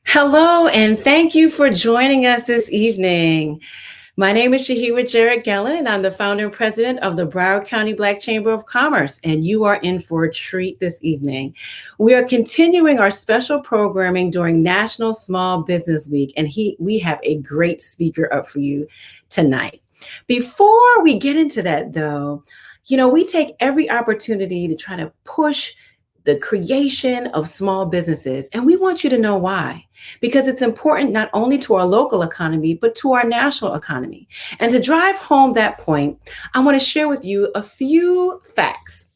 Hello, and thank you for joining us this evening. My name is Shahira Jarrett Gellin. I'm the founder and president of the Broward County Black Chamber of Commerce, and you are in for a treat this evening. We are continuing our special programming during National Small Business Week, and we have a great speaker up for you tonight. Before we get into that, though, we take every opportunity to try to push the creation of small businesses, and we want you to know why. Because it's important not only to our local economy, but to our national economy. And to drive home that point, I want to share with you a few facts.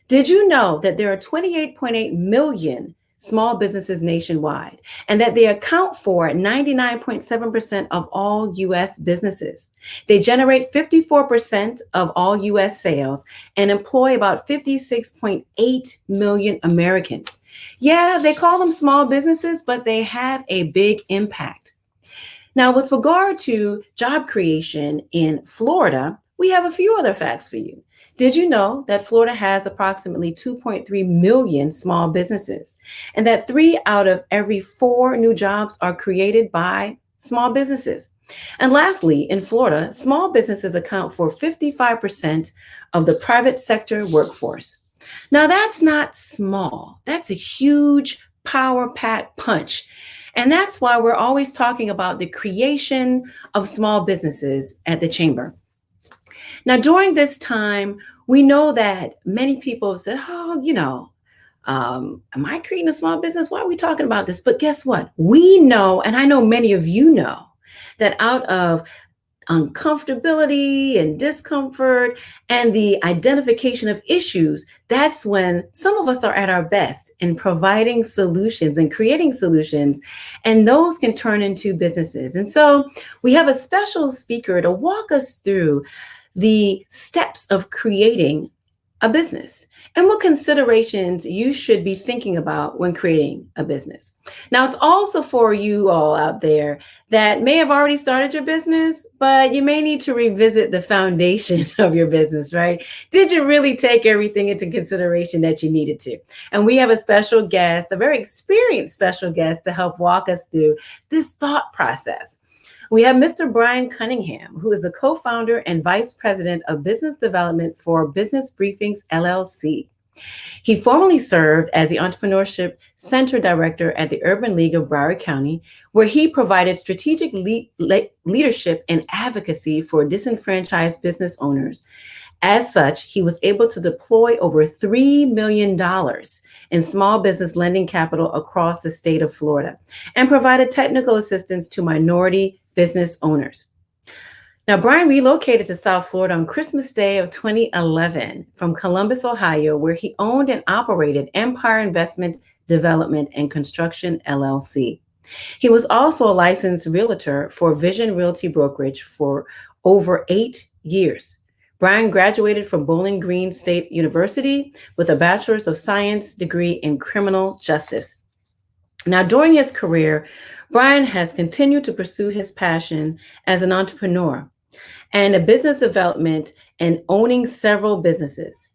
Did you know that there are 28.8 million small businesses nationwide, and that they account for 99.7% of all U.S. businesses? They generate 54% of all U.S. sales and employ about 56.8 million Americans. Yeah, they call them small businesses, but they have a big impact. Now, with regard to job creation in Florida, we have a few other facts for you. Did you know that Florida has approximately 2.3 million small businesses, and that 3 out of every 4 new jobs are created by small businesses? And lastly, in Florida, small businesses account for 55% of the private sector workforce. Now, that's not small. That's a huge power-packed punch. And that's why we're always talking about the creation of small businesses at the Chamber. Now, during this time, we know that many people said, am I creating a small business? Why are we talking about this? But guess what? We know, and I know many of you know, that out of uncomfortability and discomfort and the identification of issues, that's when some of us are at our best in providing solutions and creating solutions, and those can turn into businesses. And so we have a special speaker to walk us through the steps of creating a business and what considerations you should be thinking about when creating a business. Now, it's also for you all out there that may have already started your business, but you may need to revisit the foundation of your business, right? Did you really take everything into consideration that you needed to? And we have a special guest, a very experienced special guest, to help walk us through this thought process. We have Mr. Bryan Cunningham, who is the co-founder and vice president of business development for Business Briefings, LLC. He formerly served as the Entrepreneurship Center director at the Urban League of Broward County, where he provided strategic leadership and advocacy for disenfranchised business owners. As such, he was able to deploy over $3 million in small business lending capital across the state of Florida and provided technical assistance to minority business owners. Now, Bryan relocated to South Florida on Christmas Day of 2011 from Columbus, Ohio, where he owned and operated Empire Investment Development and Construction, LLC. He was also a licensed realtor for Vision Realty Brokerage for over 8 years. Bryan graduated from Bowling Green State University with a Bachelor's of Science degree in criminal justice. Now, during his career, Bryan has continued to pursue his passion as an entrepreneur and a business development and owning several businesses.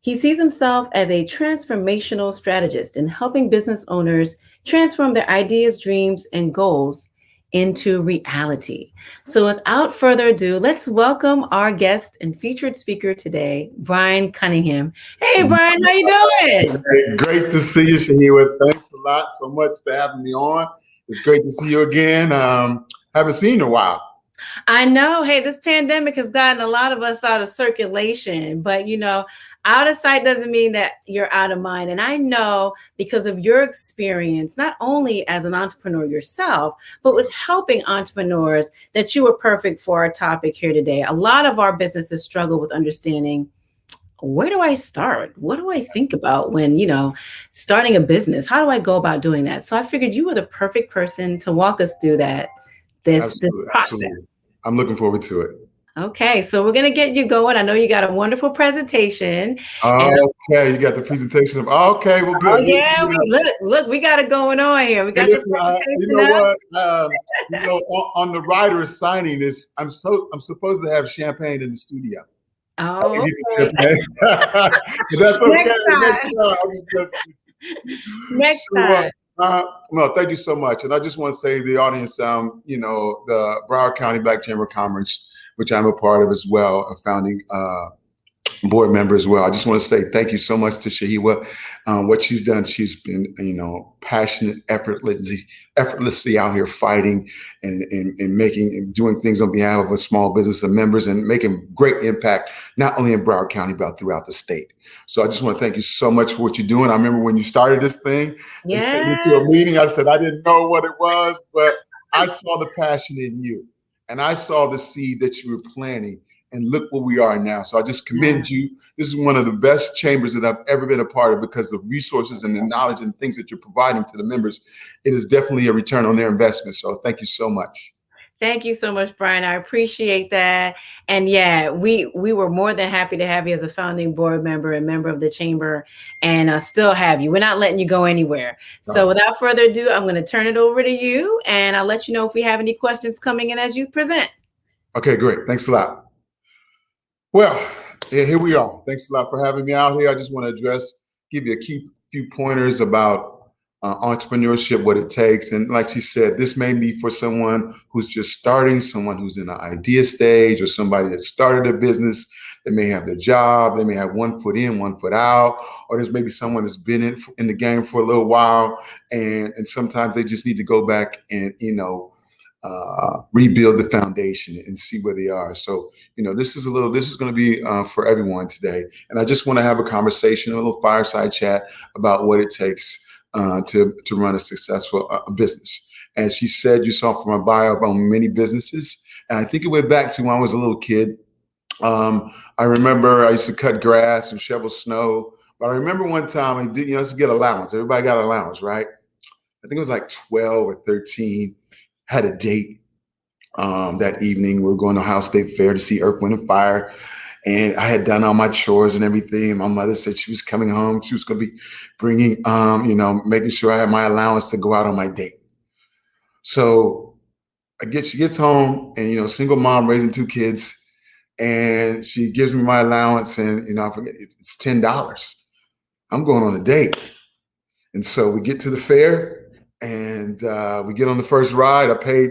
He sees himself as a transformational strategist in helping business owners transform their ideas, dreams, and goals into reality. So without further ado, let's welcome our guest and featured speaker today, Bryan Cunningham. Hey, Bryan, how you doing? Great to see you, Shahira. Thanks a lot so much for having me on. It's great to see you again. Haven't seen you in a while. I know. Hey, this pandemic has gotten a lot of us out of circulation, but out of sight doesn't mean that you're out of mind. And I know because of your experience, not only as an entrepreneur yourself, but with helping entrepreneurs, that you were perfect for our topic here today. A lot of our businesses struggle with understanding, where do I start? What do I think about when, starting a business? How do I go about doing that? So I figured you were the perfect person to walk us through this process. Absolutely. I'm looking forward to it. Okay, so we're going to get you going. I know you got a wonderful presentation. Okay, you got the presentation. Okay, well, good. Oh, yeah, look, we got it going on here. We got this presentation on the writer's signing this, I'm supposed to have champagne in the studio. Oh, okay. That's okay. Next time. No, thank you so much. And I just want to say to the audience, the Broward County Black Chamber of Commerce, which I'm a part of as well, a founding board member as well. I just want to say thank you so much to Shahiwa. What she's done, she's been, passionate, effortlessly out here fighting and making and doing things on behalf of a small business and members and making great impact, not only in Broward County, but throughout the state. So I just want to thank you so much for what you're doing. I remember when you started this thing, they sent me to a meeting. I said, I didn't know what it was, but I saw the passion in you and I saw the seed that you were planting. And look where we are now. So I just commend you. This is one of the best chambers that I've ever been a part of because the resources and the knowledge and things that you're providing to the members, it is definitely a return on their investment. So thank you so much. Thank you so much, Bryan. I appreciate that. And yeah, we were more than happy to have you as a founding board member and member of the chamber and still have you. We're not letting you go anywhere. So without further ado, I'm going to turn it over to you and I'll let you know if we have any questions coming in as you present. Okay, great. Thanks a lot. Well, here we are. Thanks a lot for having me out here. I just want to give you a few pointers about entrepreneurship, what it takes. And like she said, this may be for someone who's just starting, someone who's in an idea stage, or somebody that started a business. They may have their job. They may have one foot in, one foot out, or there's maybe someone that's been in the game for a little while. And sometimes they just need to go back and, rebuild the foundation and see where they are. So, this is going to be for everyone today. And I just want to have a conversation, a little fireside chat about what it takes to run a successful business. As she said, you saw from my bio, I've owned many businesses. And I think it went back to when I was a little kid. I remember I used to cut grass and shovel snow. But I remember one time I used to get allowance. Everybody got allowance, right? I think it was like 12 or 13. Had a date that evening. We were going to Ohio State Fair to see Earth, Wind, and Fire. And I had done all my chores and everything. My mother said she was coming home. She was going to be bringing, making sure I had my allowance to go out on my date. So she gets home and, single mom raising 2 kids. And she gives me my allowance and, I forget, it's $10. I'm going on a date. And so we get to the fair. And we get on the first ride. I paid,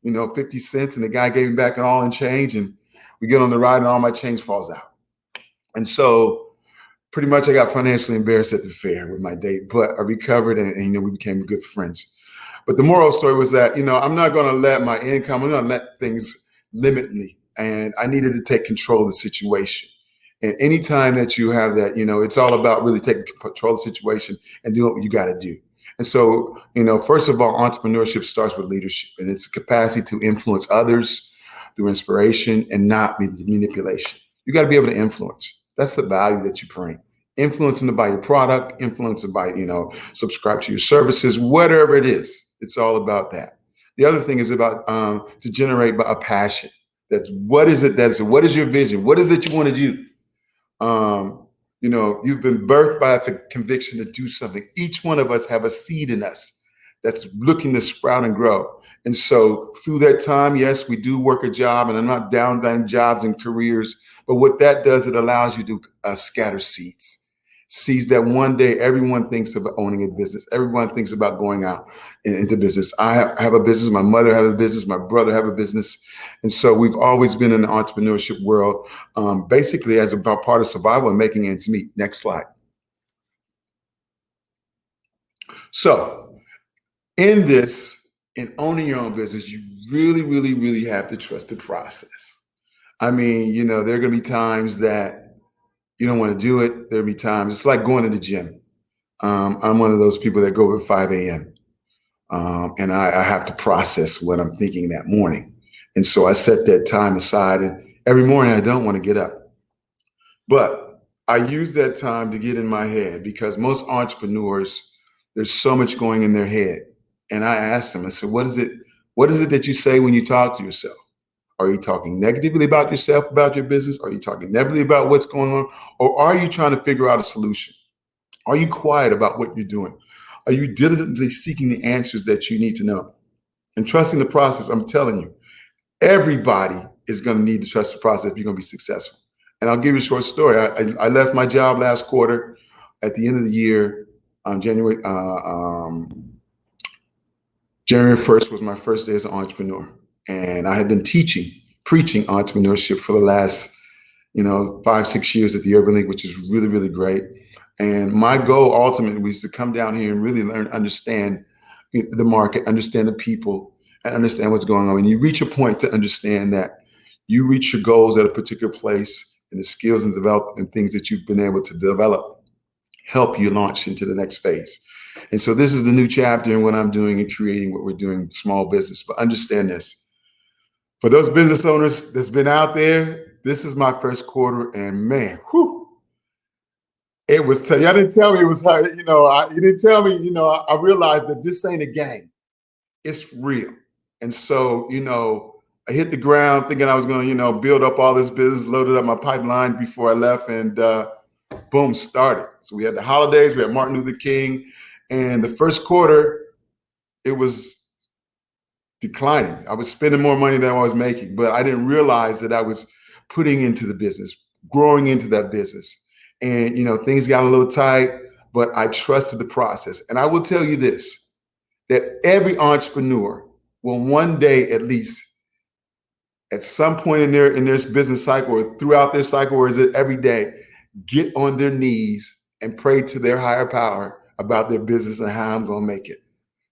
50 cents, and the guy gave me back an all in change. And we get on the ride, and all my change falls out. And so, pretty much, I got financially embarrassed at the fair with my date. But I recovered, and we became good friends. But the moral of the story was that, I'm not going to let my income. I'm going to let things limit me. And I needed to take control of the situation. And anytime that you have that, it's all about really taking control of the situation and doing what you got to do. And so, first of all, entrepreneurship starts with leadership, and it's a capacity to influence others through inspiration and not manipulation. You got to be able to influence. That's the value that you bring. Influencing to buy your product, influencing by, subscribe to your services, whatever it is. It's all about that. The other thing is about to generate a passion. What is your vision? What is it you want to do? You've been birthed by a conviction to do something. Each one of us have a seed in us that's looking to sprout and grow. And so through that time, yes, we do work a job, and I'm not down jobs and careers, but what that does, it allows you to scatter seeds that one day everyone thinks of owning a business. Everyone thinks about going out into business. I have a business. My mother has a business. My brother have a business. And so we've always been in the entrepreneurship world, basically as a part of survival and making ends meet. Next slide. So in owning your own business, you really, really, really have to trust the process. I mean, there are going to be times that you don't want to do it. There'll be times, it's like going to the gym. I'm one of those people that go at 5 a.m. And I have to process what I'm thinking that morning. And so I set that time aside, and every morning I don't want to get up. But I use that time to get in my head, because most entrepreneurs, there's so much going in their head. And I asked them, I said, what is it that you say when you talk to yourself? Are you talking negatively about yourself, about your business? Are you talking negatively about what's going on? Or are you trying to figure out a solution? Are you quiet about what you're doing? Are you diligently seeking the answers that you need to know? And trusting the process, I'm telling you, everybody is going to need to trust the process if you're going to be successful. And I'll give you a short story. I left my job last quarter at the end of the year, January January 1st was my first day as an entrepreneur. And I had been preaching entrepreneurship for the last, 5, 6 years at the Urban League, which is really, really great. And my goal ultimately was to come down here and really learn, understand the market, understand the people, and understand what's going on. And you reach a point to understand that you reach your goals at a particular place, and the skills and development things that you've been able to develop help you launch into the next phase. And so this is the new chapter in what I'm doing and creating what we're doing, small business. But understand this. For those business owners that's been out there, this is my first quarter, and man, it was tough. Y'all didn't tell me it was hard. You didn't tell me, I realized that this ain't a game. It's real. And so, I hit the ground thinking I was going to, build up all this business, loaded up my pipeline before I left, and boom, started. So we had the holidays, we had Martin Luther King, and the first quarter, it was declining. I was spending more money than I was making, but I didn't realize that I was putting into the business, growing into that business. And, things got a little tight, but I trusted the process. And I will tell you this, that every entrepreneur will one day, at least at some point in their business cycle or throughout their cycle, or is it every day, get on their knees and pray to their higher power about their business and how I'm going to make it.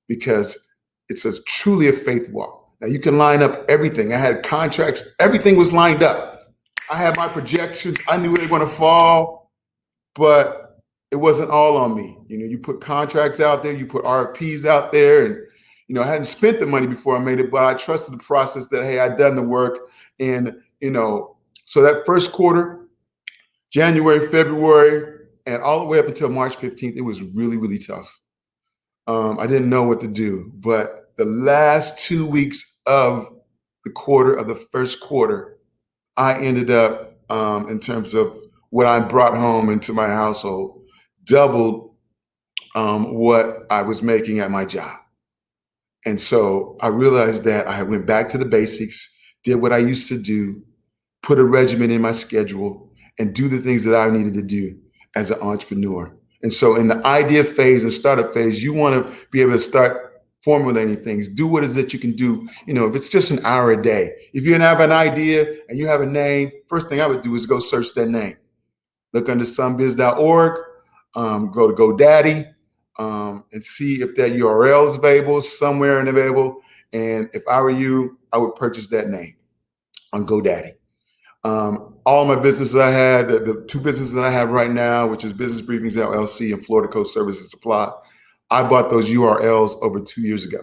Because it's truly a faith walk. Now you can line up everything. I had contracts, everything was lined up. I had my projections. I knew they were going to fall, but it wasn't all on me. You put contracts out there, you put RFPs out there, and I hadn't spent the money before I made it, but I trusted the process that, hey, I'd done the work. And, so that first quarter, January, February, and all the way up until March 15th, it was really, really tough. I didn't know what to do, but the last 2 weeks of the first quarter, I ended up, in terms of what I brought home into my household, doubled what I was making at my job. And so I realized that I went back to the basics, did what I used to do, put a regimen in my schedule, and do the things that I needed to do as an entrepreneur. And so in the idea phase and startup phase, you want to be able to start formulating things. Do what it is that you can do. If it's just an hour a day, if you have an idea and you have a name, first thing I would do is go search that name. Look under somebiz.org, go to GoDaddy, and see if that URL is available somewhere and available. And if I were you, I would purchase that name on GoDaddy. All my businesses I had, the two businesses that I have right now, which is Business Briefings LLC and Florida Coast Service and Supply, I bought those URLs over 2 years ago.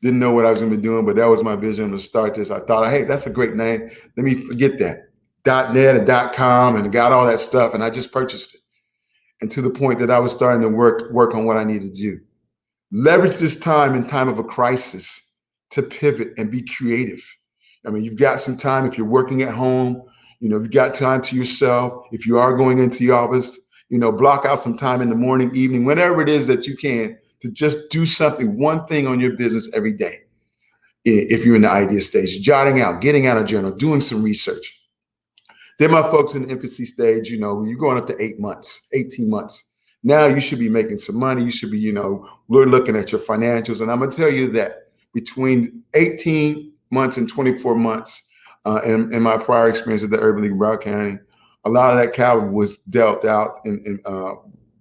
Didn't know what I was going to be doing, but that was my vision to start this. I thought, hey, that's a great name. Let me forget that. .net and .com and got all that stuff, and I just purchased it. And to the point that I was starting to work on what I needed to do. Leverage this time in time of a crisis to pivot and be creative. I mean, you've got some time if you're working at home, you've got time to yourself. If you are going into the office, block out some time in the morning, evening, whenever it is that you can, to just do something, one thing on your business every day. If you're in the idea stage, jotting out, getting out a journal, doing some research. Then my folks in the infancy stage, you're going up to 8 months, 18 months. Now you should be making some money. You should be, we're looking at your financials. And I'm going to tell you that between 18 months and 24 months, in my prior experience at the Urban League in Broward County, a lot of that capital was dealt out and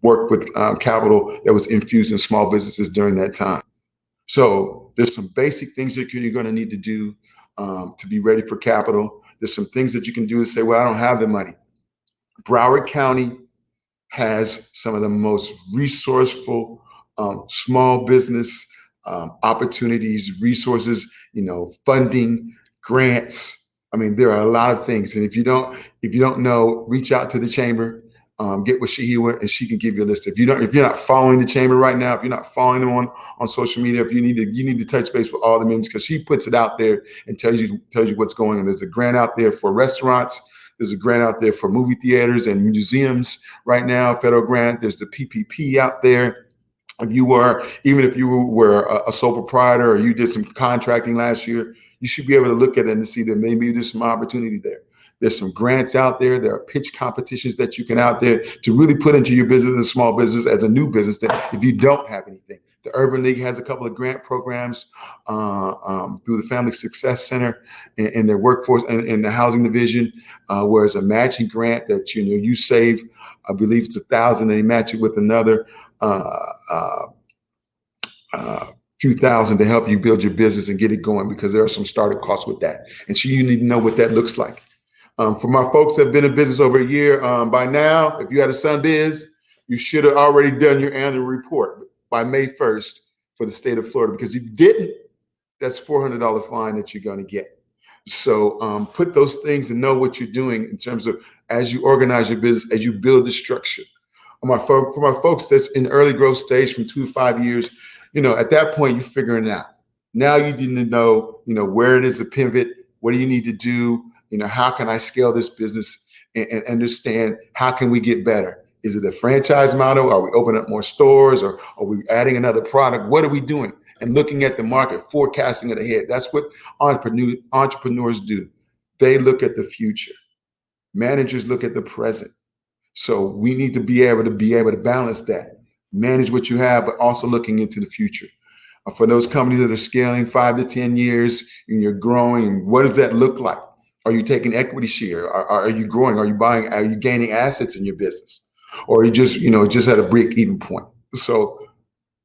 worked with capital that was infused in small businesses during that time. So there's some basic things that you're going to need to do to be ready for capital. There's some things that you can do to say, well, I don't have the money. Broward County has some of the most resourceful small business opportunities, resources, funding, grants. I mean, there are a lot of things. And if you don't know, reach out to the chamber, get with Shahira, and she can give you a list. If you're not following the chamber right now, if you're not following them on social media, if you need to touch base with all the members, because she puts it out there and tells you what's going on. There's a grant out there for restaurants. There's a grant out there for movie theaters and museums right now, federal grant. There's the PPP out there. Even if you were a sole proprietor or you did some contracting last year, you should be able to look at it and see that maybe there's some opportunity there. There's some grants out there. There are pitch competitions that you can out there to really put into your business and small business as a new business that if you don't have anything, The Urban League has a couple of grant programs through the Family Success Center and their workforce and the housing division, where it's a matching grant that you save. I believe it's $1,000, and they match it with another few thousand to help you build your business and get it going, because there are some startup costs with that. And so you need to know what that looks like. For my folks that have been in business over a year, by now, if you had a SunBiz, you should have already done your annual report by May 1st for the state of Florida, because if you didn't, that's $400 fine that you're going to get. So put those things and know what you're doing in terms of as you organize your business, as you build the structure. For my folks that's in early growth stage from 2 to 5 years, at that point, you're figuring it out. Now you need to know, where it is to pivot. What do you need to do? How can I scale this business and understand how can we get better? Is it a franchise model? Are we opening up more stores, or are we adding another product? What are we doing? And looking at the market, forecasting it ahead. That's what entrepreneurs do. They look at the future. Managers look at the present. So we need to be able to balance that, manage what you have, but also looking into the future. For those companies that are scaling 5 to 10 years and you're growing, what does that look like? Are you taking equity share? Are you growing? Are you buying? Are you gaining assets in your business? Or are you just at a break-even point? So,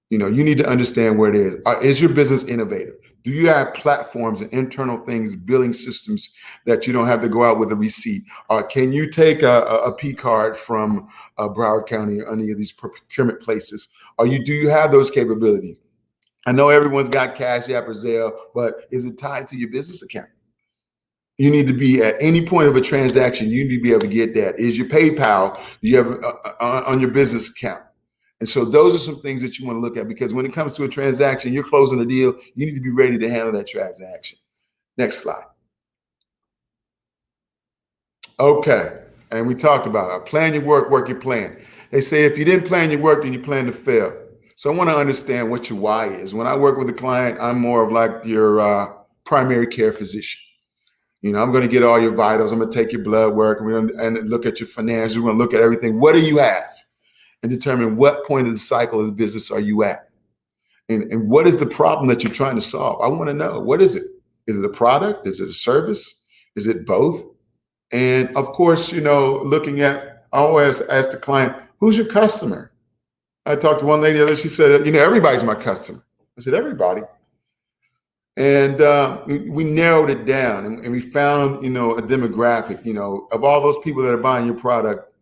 you need to understand where it is. Is your business innovative? Do you have platforms and internal things, billing systems that you don't have to go out with a receipt? Can you take a P card from Broward County or any of these procurement places? Do you have those capabilities? I know everyone's got Cash App or Zelle, but is it tied to your business account? You need to be at any point of a transaction, you need to be able to get that. Is your PayPal, do you have on your business account? And so those are some things that you want to look at, because when it comes to a transaction, you're closing a deal, you need to be ready to handle that transaction. Next slide. Okay, and we talked about it. Plan your work, work your plan. They say if you didn't plan your work, then you plan to fail. So I want to understand what your why is. When I work with a client, I'm more of like your primary care physician. I'm going to get all your vitals. I'm going to take your blood work and look at your finances. We're going to look at everything. What do you have? And determine what point of the cycle of the business are you at? And what is the problem that you're trying to solve? I want to know, what is it? Is it a product? Is it a service? Is it both? And of course, looking at, I always ask the client, who's your customer? I talked to one lady the other, she said, everybody's my customer. I said, everybody. And we narrowed it down, and we found, a demographic, of all those people that are buying your product.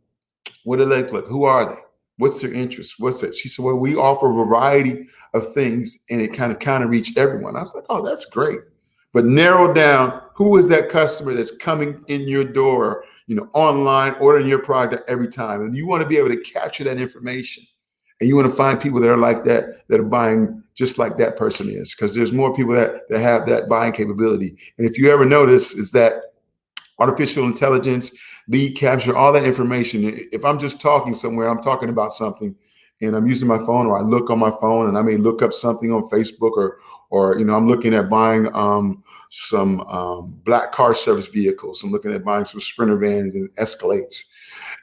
What do they look like? Who are they? What's their interest? What's it? She said, well, we offer a variety of things, and it kind of reach everyone. I was like, oh, that's great. But narrow down, who is that customer that's coming in your door, online, ordering your product every time. And you want to be able to capture that information. And you want to find people that are like that are buying just like that person is, because there's more people that have that buying capability. And if you ever notice, is that artificial intelligence, lead capture, all that information. If I'm just talking somewhere, I'm talking about something, and I'm using my phone, or I look on my phone, and I may look up something on Facebook, or I'm looking at buying some black car service vehicles. I'm looking at buying some Sprinter vans and Escalades.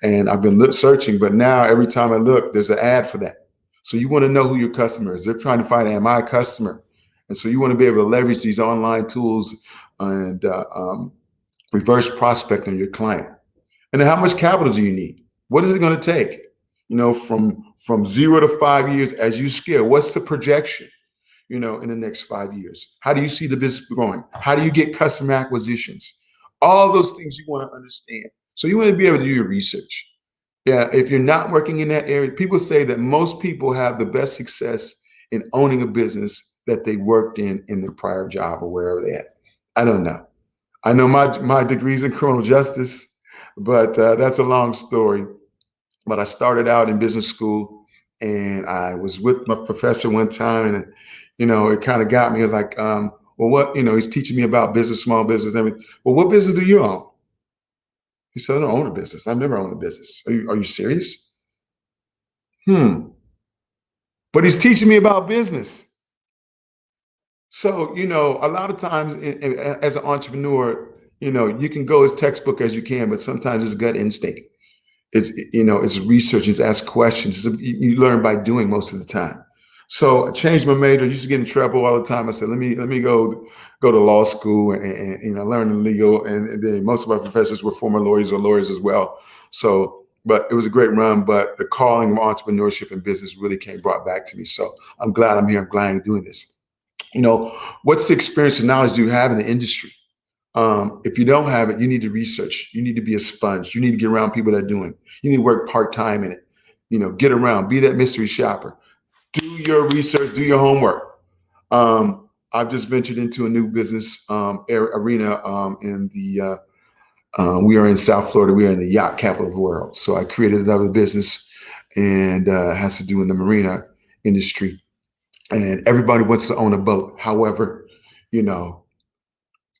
And I've been searching, but now every time I look, there's an ad for that. So you want to know who your customer is. They're trying to find, am I a customer? And so you want to be able to leverage these online tools and reverse prospect on your client. And then how much capital do you need? What is it going to take? From 0 to 5 years as you scale, what's the projection, in the next 5 years? How do you see the business growing? How do you get customer acquisitions? All those things you want to understand. So you want to be able to do your research. Yeah, if you're not working in that area, people say that most people have the best success in owning a business that they worked in their prior job or wherever they at. I don't know. I know my degree's in criminal justice, but that's a long story. But I started out in business school, and I was with my professor one time, and it kind of got me like, well, what, he's teaching me about business, small business, everything. Well, what business do you own? He said, I don't own a business. I've never owned a business. Are you serious? But he's teaching me about business. So, a lot of times as an entrepreneur, you can go as textbook as you can, but sometimes it's gut instinct. It's research, it's ask questions. You learn by doing most of the time. So I changed my major. I used to get in trouble all the time. I said, let me go to law school and learn the legal. And then most of our professors were former lawyers or lawyers as well. So, but it was a great run. But the calling of entrepreneurship and business really came brought back to me. So I'm glad I'm here. I'm glad I'm doing this. What's the experience and knowledge do you have in the industry? If you don't have it, you need to research. You need to be a sponge. You need to get around people that are doing. You need to work part-time in it. Get around, be that mystery shopper. Do your research, do your homework. I've just ventured into a new business arena we are in South Florida. We are in the yacht capital of the world. So I created another business and has to do in the marina industry. And everybody wants to own a boat. However, you know,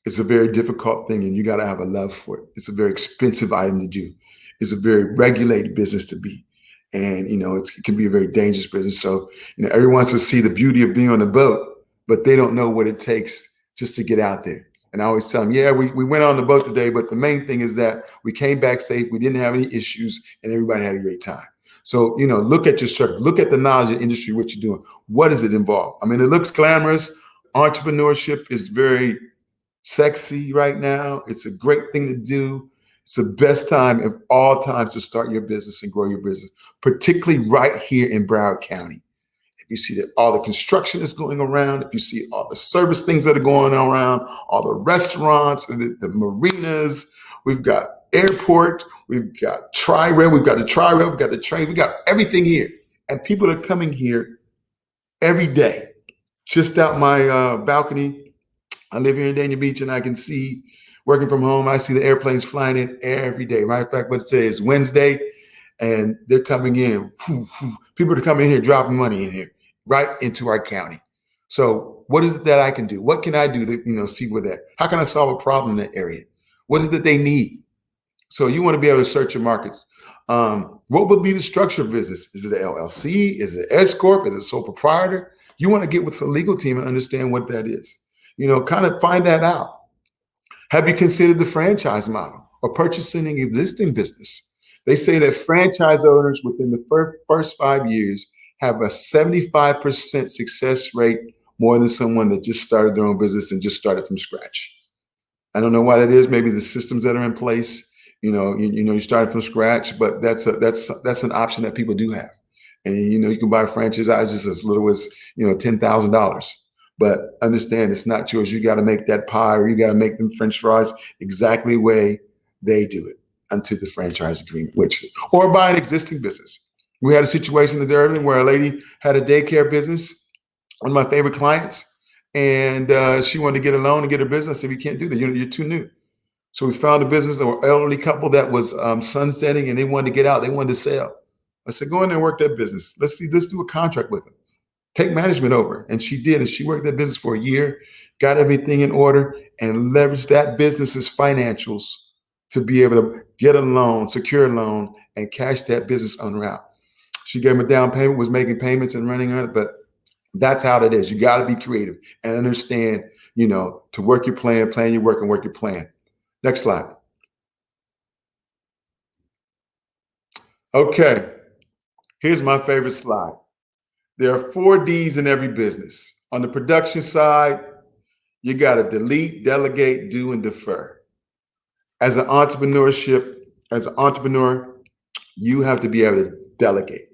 it's a very difficult thing and you got to have a love for it. It's a very expensive item to do. It's a very regulated business to be. And, it can be a very dangerous business. So, everyone wants to see the beauty of being on a boat, but they don't know what it takes just to get out there. And I always tell them, yeah, we went on the boat today, but the main thing is that we came back safe. We didn't have any issues and everybody had a great time. So, look at your structure, look at the knowledge of the industry, what you're doing. What does it involve? I mean, it looks glamorous. Entrepreneurship is very sexy right now. It's a great thing to do. It's the best time of all times to start your business and grow your business, particularly right here in Broward County. If you see that all the construction is going around, if you see all the service things that are going around, all the restaurants, the marinas, we've got airport, we've got tri-rail, we've got the tri-rail, we've got the train, we got everything here. And people are coming here every day. Just out my balcony, I live here in Dania Beach and I can see working from home. I see the airplanes flying in every day. Matter of fact, what today is Wednesday and they're coming in. People are coming in here, dropping money in here, right into our county. So what is it that I can do? What can I do to, see where that, how can I solve a problem in that area? What is it that they need? So you want to be able to search your markets. What would be the structure of business? Is it an LLC? Is it an S Corp? Is it a sole proprietor? You want to get with the legal team and understand what that is. Kind of find that out. Have you considered the franchise model or purchasing an existing business? They say that franchise owners within the first 5 years have a 75% success rate more than someone that just started their own business and just started from scratch. I don't know why that is. Maybe the systems that are in place. You started from scratch, but that's an option that people do have. And you can buy franchises as little as $10,000. But understand it's not yours. You got to make that pie or you got to make them French fries exactly the way they do it until the franchise agreement, or buy an existing business. We had a situation in Durban where a lady had a daycare business, one of my favorite clients, and she wanted to get a loan and get her business. I said, you can't do that. You're too new. So we found a business, an elderly couple that was sunsetting and they wanted to get out. They wanted to sell. I said, go in there and work that business. Let's do a contract with them. Take management over. And she did. And she worked that business for a year, got everything in order, and leveraged that business's financials to be able to get a loan, secure a loan, and cash that business owner out. She gave him a down payment, was making payments and running on it. But that's how it is. You got to be creative and understand, to work your plan your work, and work your plan. Next slide. Okay. Here's my favorite slide. There are 4 Ds in every business. On the production side, you got to delete, delegate, do, and defer. As an entrepreneur, you have to be able to delegate.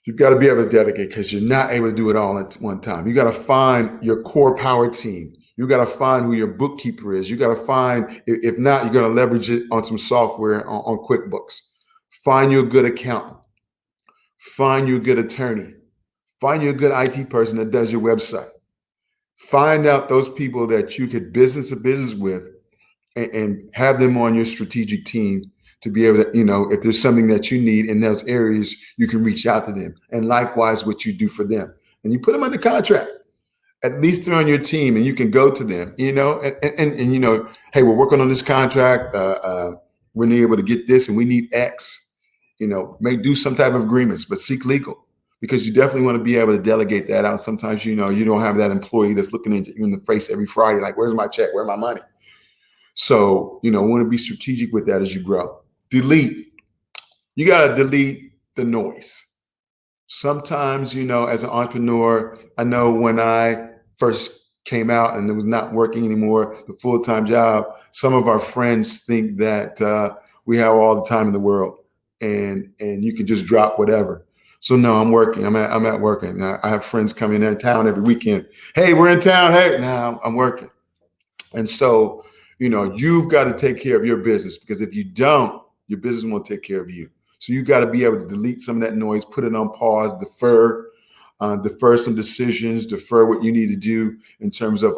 You've got to be able to delegate because you're not able to do it all at one time. You got to find your core power team. You got to find who your bookkeeper is. You got to find, if not, you're going to leverage it on some software on QuickBooks. Find you a good accountant. Find you a good attorney. Find you a good IT person that does your website. Find out those people that you could business to business with and have them on your strategic team to be able to, if there's something that you need in those areas, you can reach out to them. And likewise, what you do for them. And you put them under contract. At least they're on your team and you can go to them, and hey, we're working on this contract. We're not able to get this and we need X. May do some type of agreements, but seek legal because you definitely want to be able to delegate that out. Sometimes, you don't have that employee that's looking at you in the face every Friday, like, where's my check? Where's my money? So, we want to be strategic with that as you grow. Delete. You got to delete the noise. Sometimes, as an entrepreneur, I know when I first came out and it was not working anymore, the full-time job, some of our friends think that we have all the time in the world and you can just drop whatever. So no, I'm working. I'm at working. I have friends coming in town every weekend. Hey, we're in town. Hey, now I'm working. And so, you've got to take care of your business, because if you don't, your business won't take care of you. So you got to be able to delete some of that noise, put it on pause, defer some decisions, defer what you need to do in terms of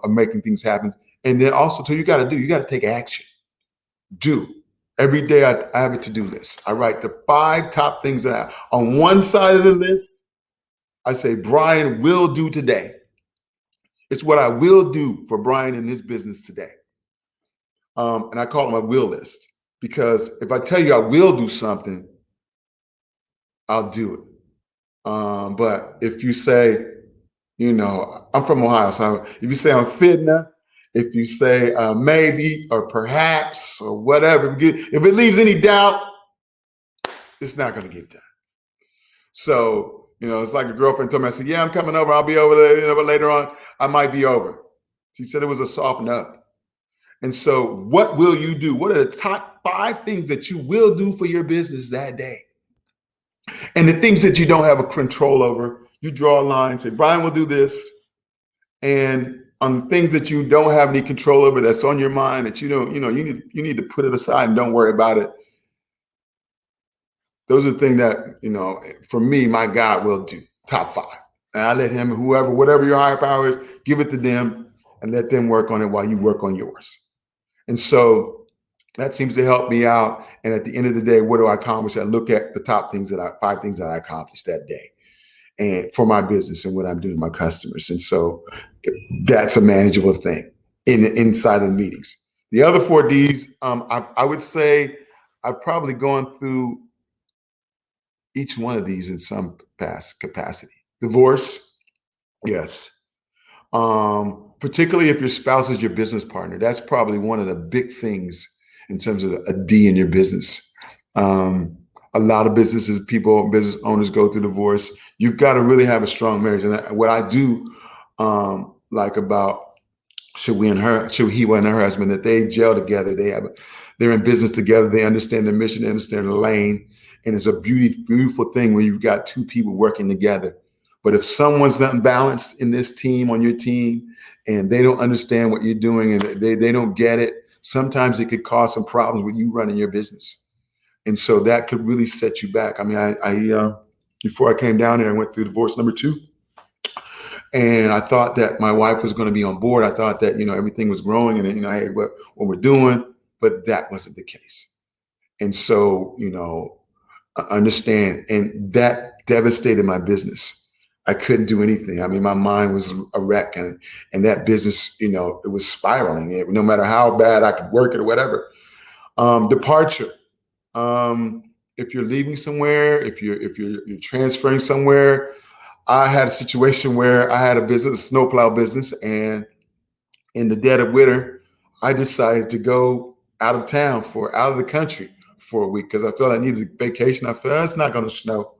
making things happen. And then also, too, you got to take action. Do. Every day I have a to-do list. I write the 5 top things that on one side of the list, I say, Bryan will do today. It's what I will do for Bryan in his business today. And I call it my will list, because if I tell you I will do something, I'll do it. But if you say, I'm from Ohio, so if you say I'm fitna, if you say maybe or perhaps or whatever, if it leaves any doubt, it's not going to get done. So, it's like a girlfriend told me, I said, yeah, I'm coming over. I'll be over there, but later on, I might be over. She said it was a soft no. And so what will you do? What are the top 5 things that you will do for your business that day? And the things that you don't have a control over, you draw a line, say, Bryan will do this. And on things that you don't have any control over, that's on your mind, that you need to put it aside and don't worry about it. Those are the things that, for me, my God will do. Top 5. And I let him, whatever your higher power is, give it to them and let them work on it while you work on yours. And so that seems to help me out. And at the end of the day, what do I accomplish? I look at the top 5 things that I accomplished that day, and for my business and what I'm doing with my customers. And so that's a manageable thing inside of the meetings. The other 4 Ds, I would say I've probably gone through each one of these in some past capacity. Divorce, yes. Particularly if your spouse is your business partner, that's probably one of the big things in terms of a D in your business. A lot of business owners go through divorce. You've got to really have a strong marriage. And what I do like about he and her husband, that they gel together. They're in business together. They understand the mission, they understand the lane. And it's a beautiful thing when you've got 2 people working together. But if someone's not balanced in this team, on your team, and they don't understand what you're doing and they don't get it, sometimes it could cause some problems with you running your business. And so that could really set you back. I mean, I before I came down here, I went through divorce number 2. And I thought that my wife was going to be on board. I thought that, everything was growing and, hey, what we're doing, but that wasn't the case. And so, I understand. And that devastated my business. I couldn't do anything. I mean, my mind was a wreck, and that business, it was spiraling. No matter how bad I could work it or whatever. Departure. If you're leaving somewhere, if you're transferring somewhere, I had a situation where I had a snowplow business, and in the dead of winter, I decided to go out of the country for a week, because I felt I needed a vacation. I felt it's not going to snow.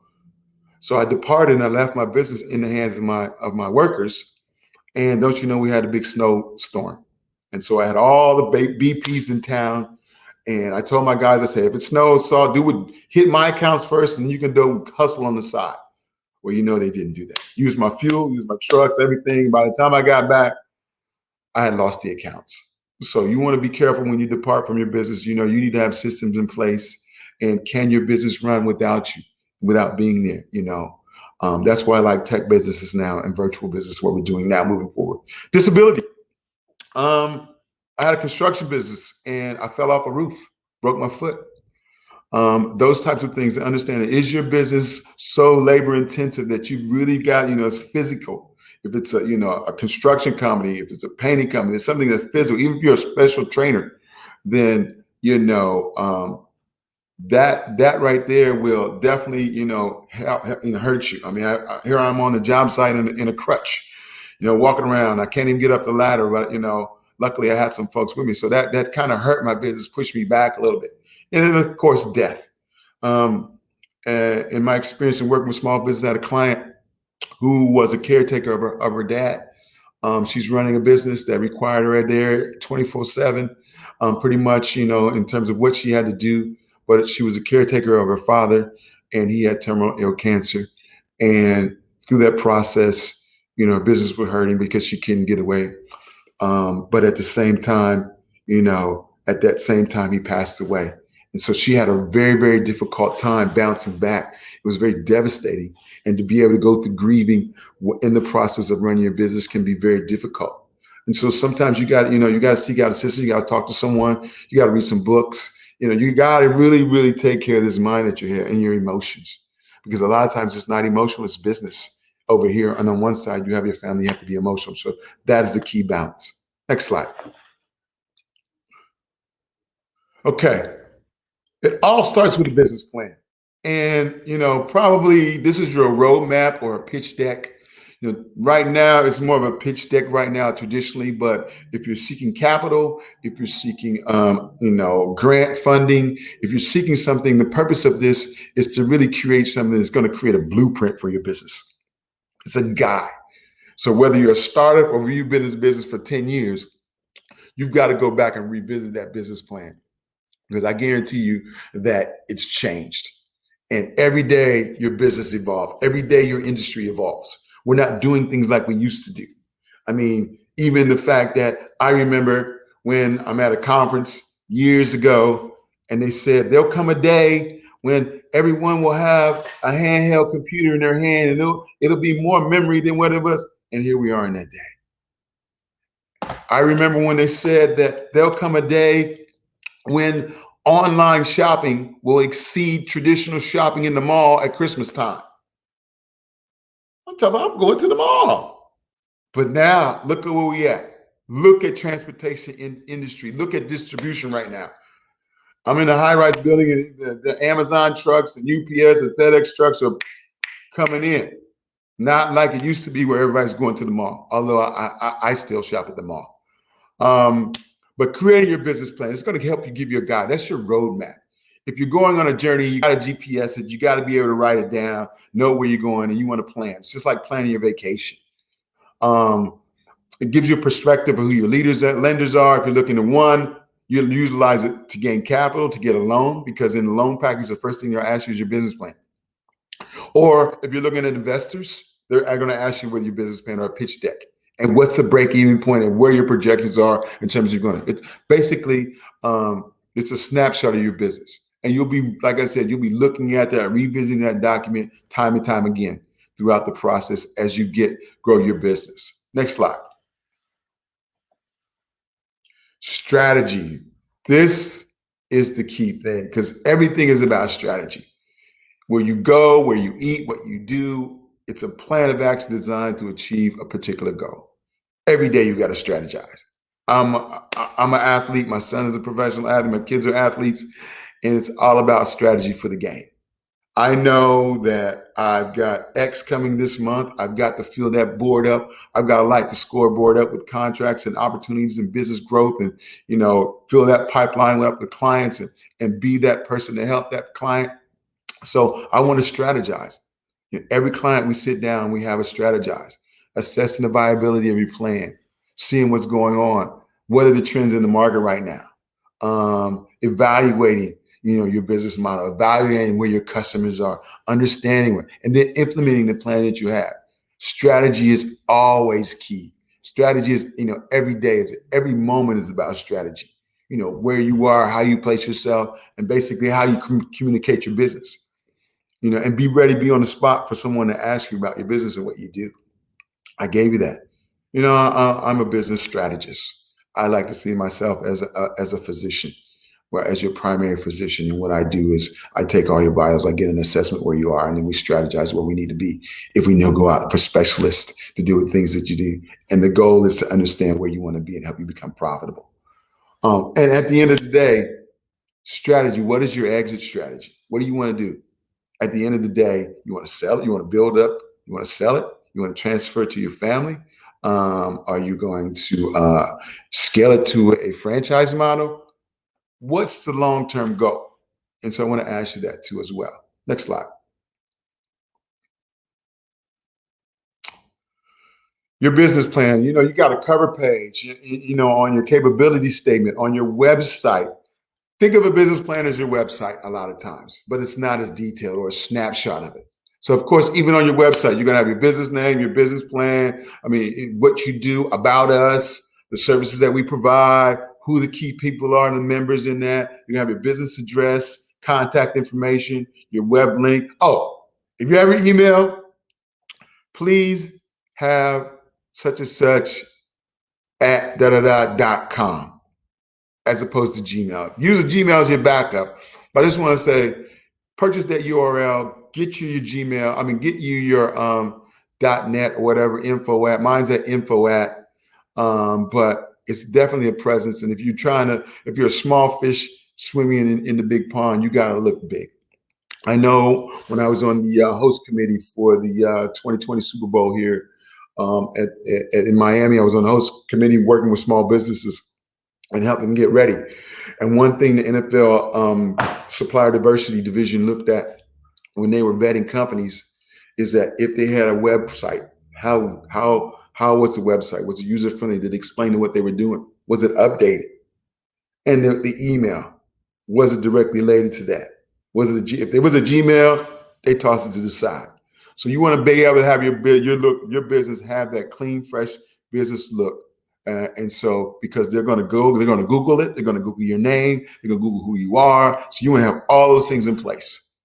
So I departed and I left my business in the hands of my workers. And don't you know, we had a big snowstorm. And so I had all the BPs in town. And I told my guys, I said, if it snows, hit my accounts first, and you can do hustle on the side. Well, they didn't do that. Use my fuel, use my trucks, everything. By the time I got back, I had lost the accounts. So you want to be careful when you depart from your business. You need to have systems in place. And can your business run without you, without being there? That's why I like tech businesses now and virtual business, what we're doing now moving forward. Disability. I had a construction business and I fell off a roof, broke my foot. Those types of things, to understand, is your business so labor intensive that you really got, it's physical. If it's a construction company, if it's a painting company, it's something that's physical. Even if you're a special trainer, then that right there will definitely hurt you. I mean, here I'm on the job site in a crutch, walking around. I can't even get up the ladder, but luckily I had some folks with me, so that kind of hurt my business, pushed me back a little bit. And then of course death. In my experience in working with small business, I had a client who was a caretaker of her dad. She's running a business that required her there 24/7, pretty much, in terms of what she had to do. But she was a caretaker of her father, and he had terminal ill cancer. And through that process, her business was hurting because she couldn't get away. But at the same time, he passed away. And so she had a very, very difficult time bouncing back. It was very devastating. And to be able to go through grieving in the process of running your business can be very difficult. And so sometimes you got to seek out assistance. You got to talk to someone. You got to read some books. You got to really, really take care of this mind that you have and your emotions, because a lot of times it's not emotional, it's business over here. And on one side, you have your family, you have to be emotional. So that is the key balance. Next slide. Okay. It all starts with a business plan. And, probably this is your roadmap or a pitch deck. Right now, it's more of a pitch deck right now traditionally, but if you're seeking capital, if you're seeking, grant funding, if you're seeking something, the purpose of this is to really create something that's going to create a blueprint for your business. It's a guide. So whether you're a startup or you've been in this business for 10 years, you've got to go back and revisit that business plan, because I guarantee you that it's changed. And every day your business evolves. Every day your industry evolves. We're not doing things like we used to do. I mean, even the fact that I remember when I'm at a conference years ago and they said there'll come a day when everyone will have a handheld computer in their hand and it'll be more memory than what it was. And here we are in that day. I remember when they said that there'll come a day when online shopping will exceed traditional shopping in the mall at Christmas time. I'm going to the mall. But now look at where we at. Look at transportation industry. Look at distribution right now. I'm in a high-rise building and the Amazon trucks and UPS and FedEx trucks are coming in. Not like it used to be where everybody's going to the mall, although I still shop at the mall. But creating your business plan, it's going to help you, give you a guide. That's your roadmap. If you're going on a journey, you got to GPS it. You got to be able to write it down, know where you're going, and you want to plan. It's just like planning your vacation. It gives you a perspective of who your lenders are. If you're looking to one, you'll utilize it to gain capital, to get a loan, because in the loan package, the first thing they'll ask you is your business plan. Or if you're looking at investors, they're going to ask you what your business plan or a pitch deck. And what's the break-even point and where your projections are in terms of it's basically, it's a snapshot of your business. And you'll be, like I said, you'll be looking at that, revisiting that document time and time again throughout the process as you grow your business. Next slide. Strategy. This is the key thing, because everything is about strategy. Where you go, where you eat, what you do, it's a plan of action designed to achieve a particular goal. Every day you got to strategize. I'm an athlete. My son is a professional athlete. My kids are athletes, and it's all about strategy for the game. I know that I've got X coming this month. I've got to fill that board up. I've got to light the scoreboard up with contracts and opportunities and business growth, and fill that pipeline up with clients and be that person to help that client. So I want to strategize. Every client we sit down, we have a strategize, assessing the viability of your plan, seeing what's going on, what are the trends in the market right now, evaluating, your business model, evaluating where your customers are, understanding and then implementing the plan that you have. Strategy is always key. Strategy is, every day every moment is about strategy. Where you are, how you place yourself, and basically how you communicate your business. And be ready, be on the spot for someone to ask you about your business and what you do. I gave you that. I'm a business strategist. I like to see myself as a physician, as your primary physician. And what I do is I take all your vitals, I get an assessment where you are, and then we strategize where we need to be. If we need to go out for specialists to do the things that you do. And the goal is to understand where you want to be and help you become profitable. And at the end of the day, strategy, what is your exit strategy? What do you want to do? At the end of the day, you want to sell it, you want to build up, you want to sell it, you want to transfer it to your family. Are you going to scale it to a franchise model? What's the long-term goal? And so I want to ask you that too as well. Next slide. Your business plan, you got a cover page, on your capability statement, on your website. Think of a business plan as your website a lot of times, but it's not as detailed or a snapshot of it. So, of course, even on your website, you're going to have your business name, your business plan. I mean, what you do, about us, the services that we provide, who the key people are, the members in that. You have your business address, contact information, your web link. Oh, if you have your email, please have such and such at .com as opposed to Gmail. Use a Gmail as your backup. But I just want to say, purchase that URL, get you your Gmail. Get you your .net or whatever info at. Mine's at info at. But it's definitely a presence. And if you're a small fish swimming in the big pond, you got to look big. I know when I was on the host committee for the 2020 Super Bowl here in Miami, I was on the host committee working with small businesses and helping them get ready. And one thing the NFL Supplier Diversity Division looked at when they were vetting companies is that if they had a website, how was the website? Was it user friendly? Did it explain what they were doing? Was it updated? And the email, was it directly related to that? If there was a Gmail, they tossed it to the side. So you want to be able to have your business have that clean, fresh business look. And so, because they're going to Google it, they're going to Google your name, they're going to Google who you are. So you want to have all those things in place.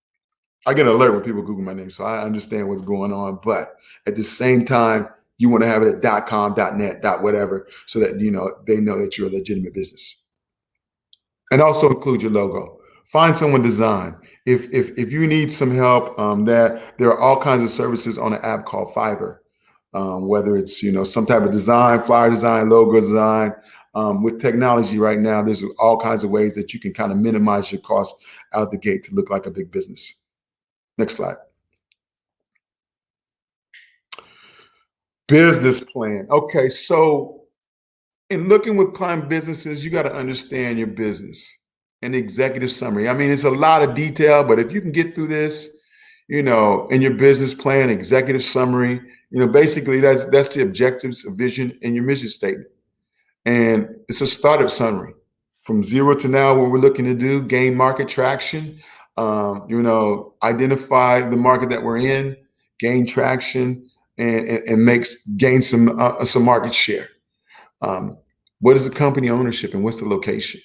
I get an alert when people Google my name, so I understand what's going on. But at the same time, you want to have it at .com, .net, .whatever, so that they know that you're a legitimate business. And also include your logo. Find someone to design. If you need some help, that there are all kinds of services on an app called Fiverr. Whether it's some type of design, flyer design, logo design. With technology right now, there's all kinds of ways that you can kind of minimize your costs out the gate to look like a big business. Next slide. Business plan. Okay, so in looking with client businesses, you got to understand your business. An executive summary. It's a lot of detail, but if you can get through this, in your business plan, executive summary, basically that's the objectives, vision, and your mission statement. And it's a startup summary from 0 to now. What we're looking to do: gain market traction, identify the market that we're in, gain traction, and gain some market share. What is the company ownership and what's the location?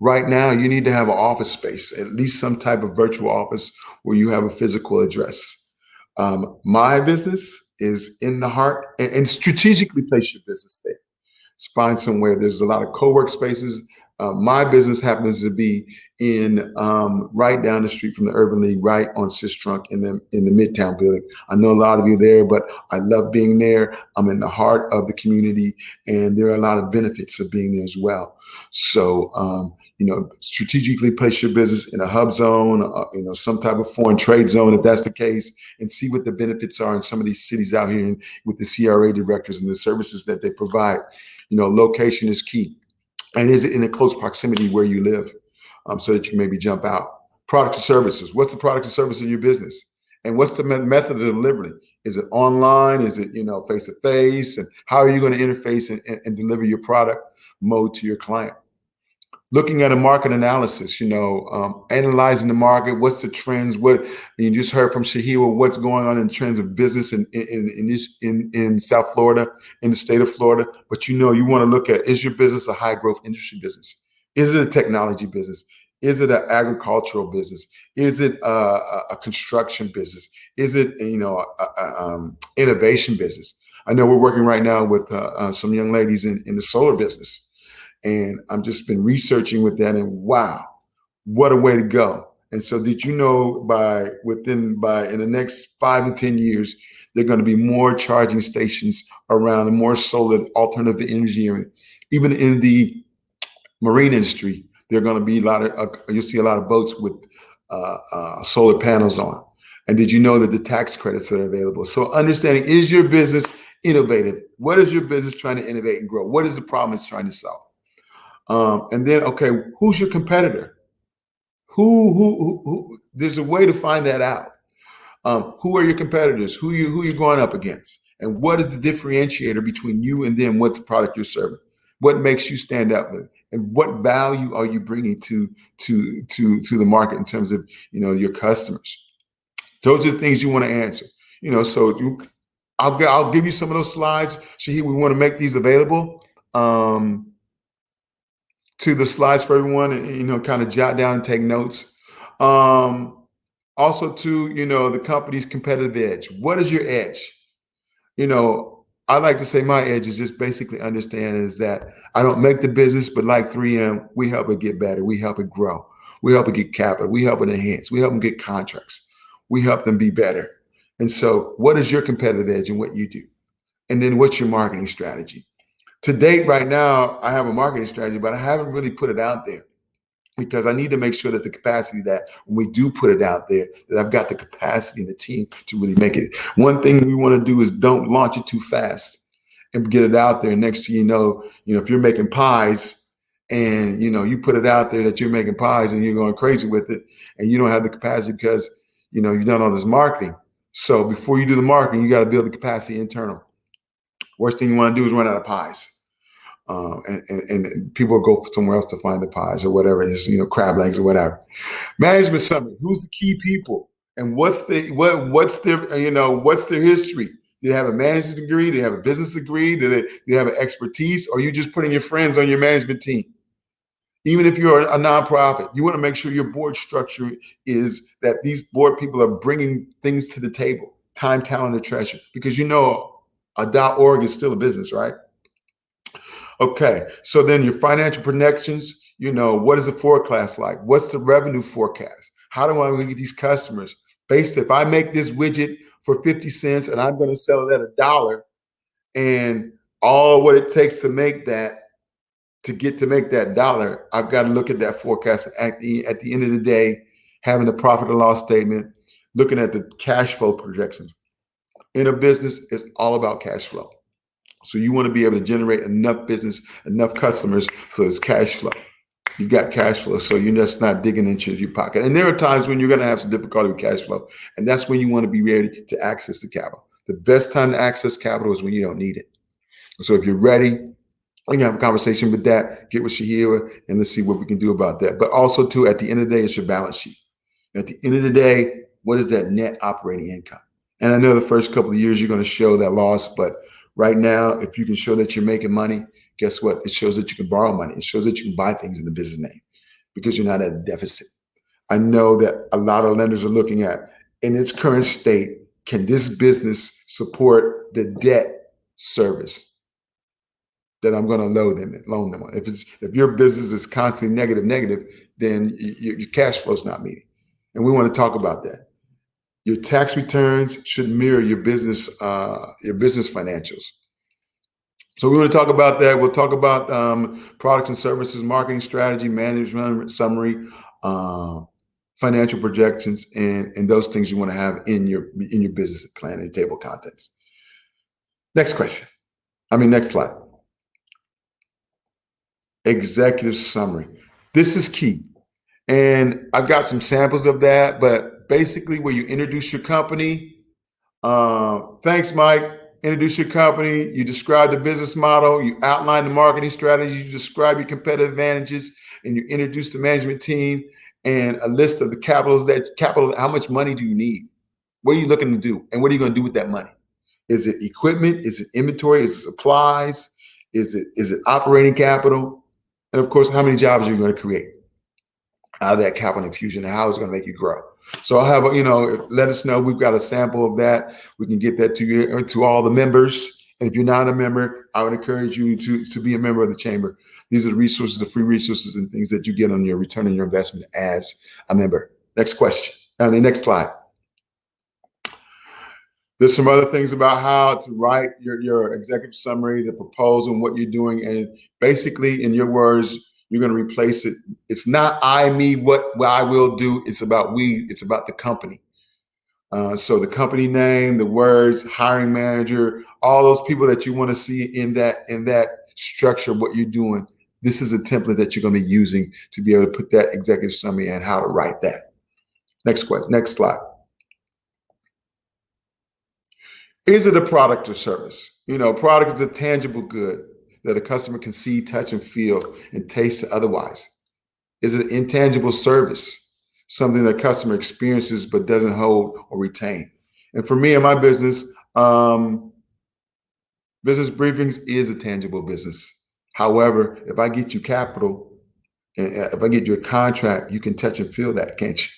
Right now, you need to have an office space, at least some type of virtual office where you have a physical address. My business is in the heart, and strategically place your business there. Find somewhere. There's a lot of co-work spaces. My business happens to be in right down the street from the Urban League, right on Sistrunk in the Midtown building. I know a lot of you there, but I love being there. I'm in the heart of the community, and there are a lot of benefits of being there as well. So, strategically place your business in a hub zone, some type of foreign trade zone, if that's the case, and see what the benefits are in some of these cities out here with the CRA directors and the services that they provide. Location is key. And is it in a close proximity where you live, so that you can maybe jump out? Products and services. What's the product and service of your business? And what's the method of delivery? Is it online? Is it, face-to-face? And how are you going to interface and deliver your product mode to your client? Looking at a market analysis, analyzing the market. What's the trends? What you just heard from Shahiwa, what's going on in trends of business in South Florida, in the state of Florida. But you want to look at, is your business a high growth industry business? Is it a technology business? Is it an agricultural business? Is it a construction business? Is it innovation business? I know we're working right now with some young ladies in the solar business. And I've just been researching with that, and wow, what a way to go. And so did you know in the next 5 to 10 years, there are going to be more charging stations around and more solar alternative energy. Even in the marine industry, there are going to be you'll see a lot of boats with solar panels on. And did you know that the tax credits that are available? So understanding, is your business innovative? What is your business trying to innovate and grow? What is the problem it's trying to solve? And then, okay, who's your competitor? There's a way to find that out. Who are your competitors? Who you going up against? And what is the differentiator between you and them? What's the product you're serving? What makes you stand out with? And what value are you bringing to the market in terms of your customers? Those are the things you want to answer. I'll give you some of those slides. Shahid, we want to make these available to the slides for everyone, and kind of jot down and take notes. Also, to the company's competitive edge. What is your edge? I like to say my edge is just basically understanding is that I don't make the business, but like 3M, we help it get better. We help it grow. We help it get capital. We help it enhance. We help them get contracts. We help them be better. And so what is your competitive edge in what you do? And then what's your marketing strategy? To date, right now, I have a marketing strategy, but I haven't really put it out there because I need to make sure that the capacity that when we do put it out there, that I've got the capacity and the team to really make it. One thing we want to do is don't launch it too fast and get it out there. And next thing you know, if you're making pies and, you put it out there that you're making pies and you're going crazy with it and you don't have the capacity because, you've done all this marketing. So before you do the marketing, you got to build the capacity internal. Worst thing you want to do is run out of pies. And people go somewhere else to find the pies or whatever it is, crab legs or whatever. Management summary. Who's the key people, and what's their history? Do they have a management degree? Do they have a business degree? Do they have an expertise? Or are you just putting your friends on your management team? Even if you're a nonprofit, you want to make sure your board structure is that these board people are bringing things to the table, time, talent, and treasure, because a .org is still a business, right? Okay, so then your financial projections, what is the forecast like? What's the revenue forecast? How do I get these customers? If I make this widget for 50 cents and I'm going to sell it at $1, and all what it takes to make that, to make that dollar, I've got to look at that forecast at the end of the day, having the profit and loss statement, looking at the cash flow projections. In a business, it's all about cash flow. So you want to be able to generate enough business, enough customers, so it's cash flow. You've got cash flow, so you're just not digging into your pocket. And there are times when you're going to have some difficulty with cash flow, and that's when you want to be ready to access the capital. The best time to access capital is when you don't need it. So if you're ready, we can have a conversation with that, get with Shahira, and let's see what we can do about that. But also, too, at the end of the day, it's your balance sheet. At the end of the day, what is that net operating income? And I know the first couple of years you're going to show that loss, but right now, if you can show that you're making money, guess what? It shows that you can borrow money. It shows that you can buy things in the business name because you're not at a deficit. I know that a lot of lenders are looking at, in its current state, can this business support the debt service that I'm going to loan them on? If your business is constantly negative, then your cash flow is not meeting. And we want to talk about that. Your tax returns should mirror your business financials. So we want to talk about that. We'll talk about products and services, marketing strategy, management summary, financial projections, and those things you want to have in your business plan and table of contents. Next slide. Executive summary. This is key. And I've got some samples of that, but basically where you introduce your company. Thanks, Mike. Introduce your company. You describe the business model. You outline the marketing strategy. You describe your competitive advantages, and you introduce the management team and a list of the capital. How much money do you need? What are you looking to do? And what are you going to do with that money? Is it equipment? Is it inventory? Is it supplies? Is it operating capital? And of course, how many jobs are you going to create out of that capital infusion, and how it's going to make you grow? So I'll have, let us know. We've got a sample of that. We can get that to all the members. And if you're not a member, I would encourage you to be a member of the chamber. These are the resources, the free resources and things that you get on your return on your investment as a member. Next question. Next slide. There's some other things about how to write your executive summary, the proposal, and what you're doing. And basically, in your words, you're going to replace it. It's not I, me, what I will do. It's about we. It's about the company. So the company name, the words, hiring manager, all those people that you want to see in that structure, what you're doing, This is a template that you're going to be using to be able to put that executive summary and how to write that. Next question, next slide. Is it a product or service? Product is a tangible good that a customer can see, touch, and feel and taste otherwise. Is it an intangible service? Something that customer experiences but doesn't hold or retain. And for me and my business, Business Briefings is a tangible business. However, if I get you capital, and if I get you a contract, you can touch and feel that, can't you?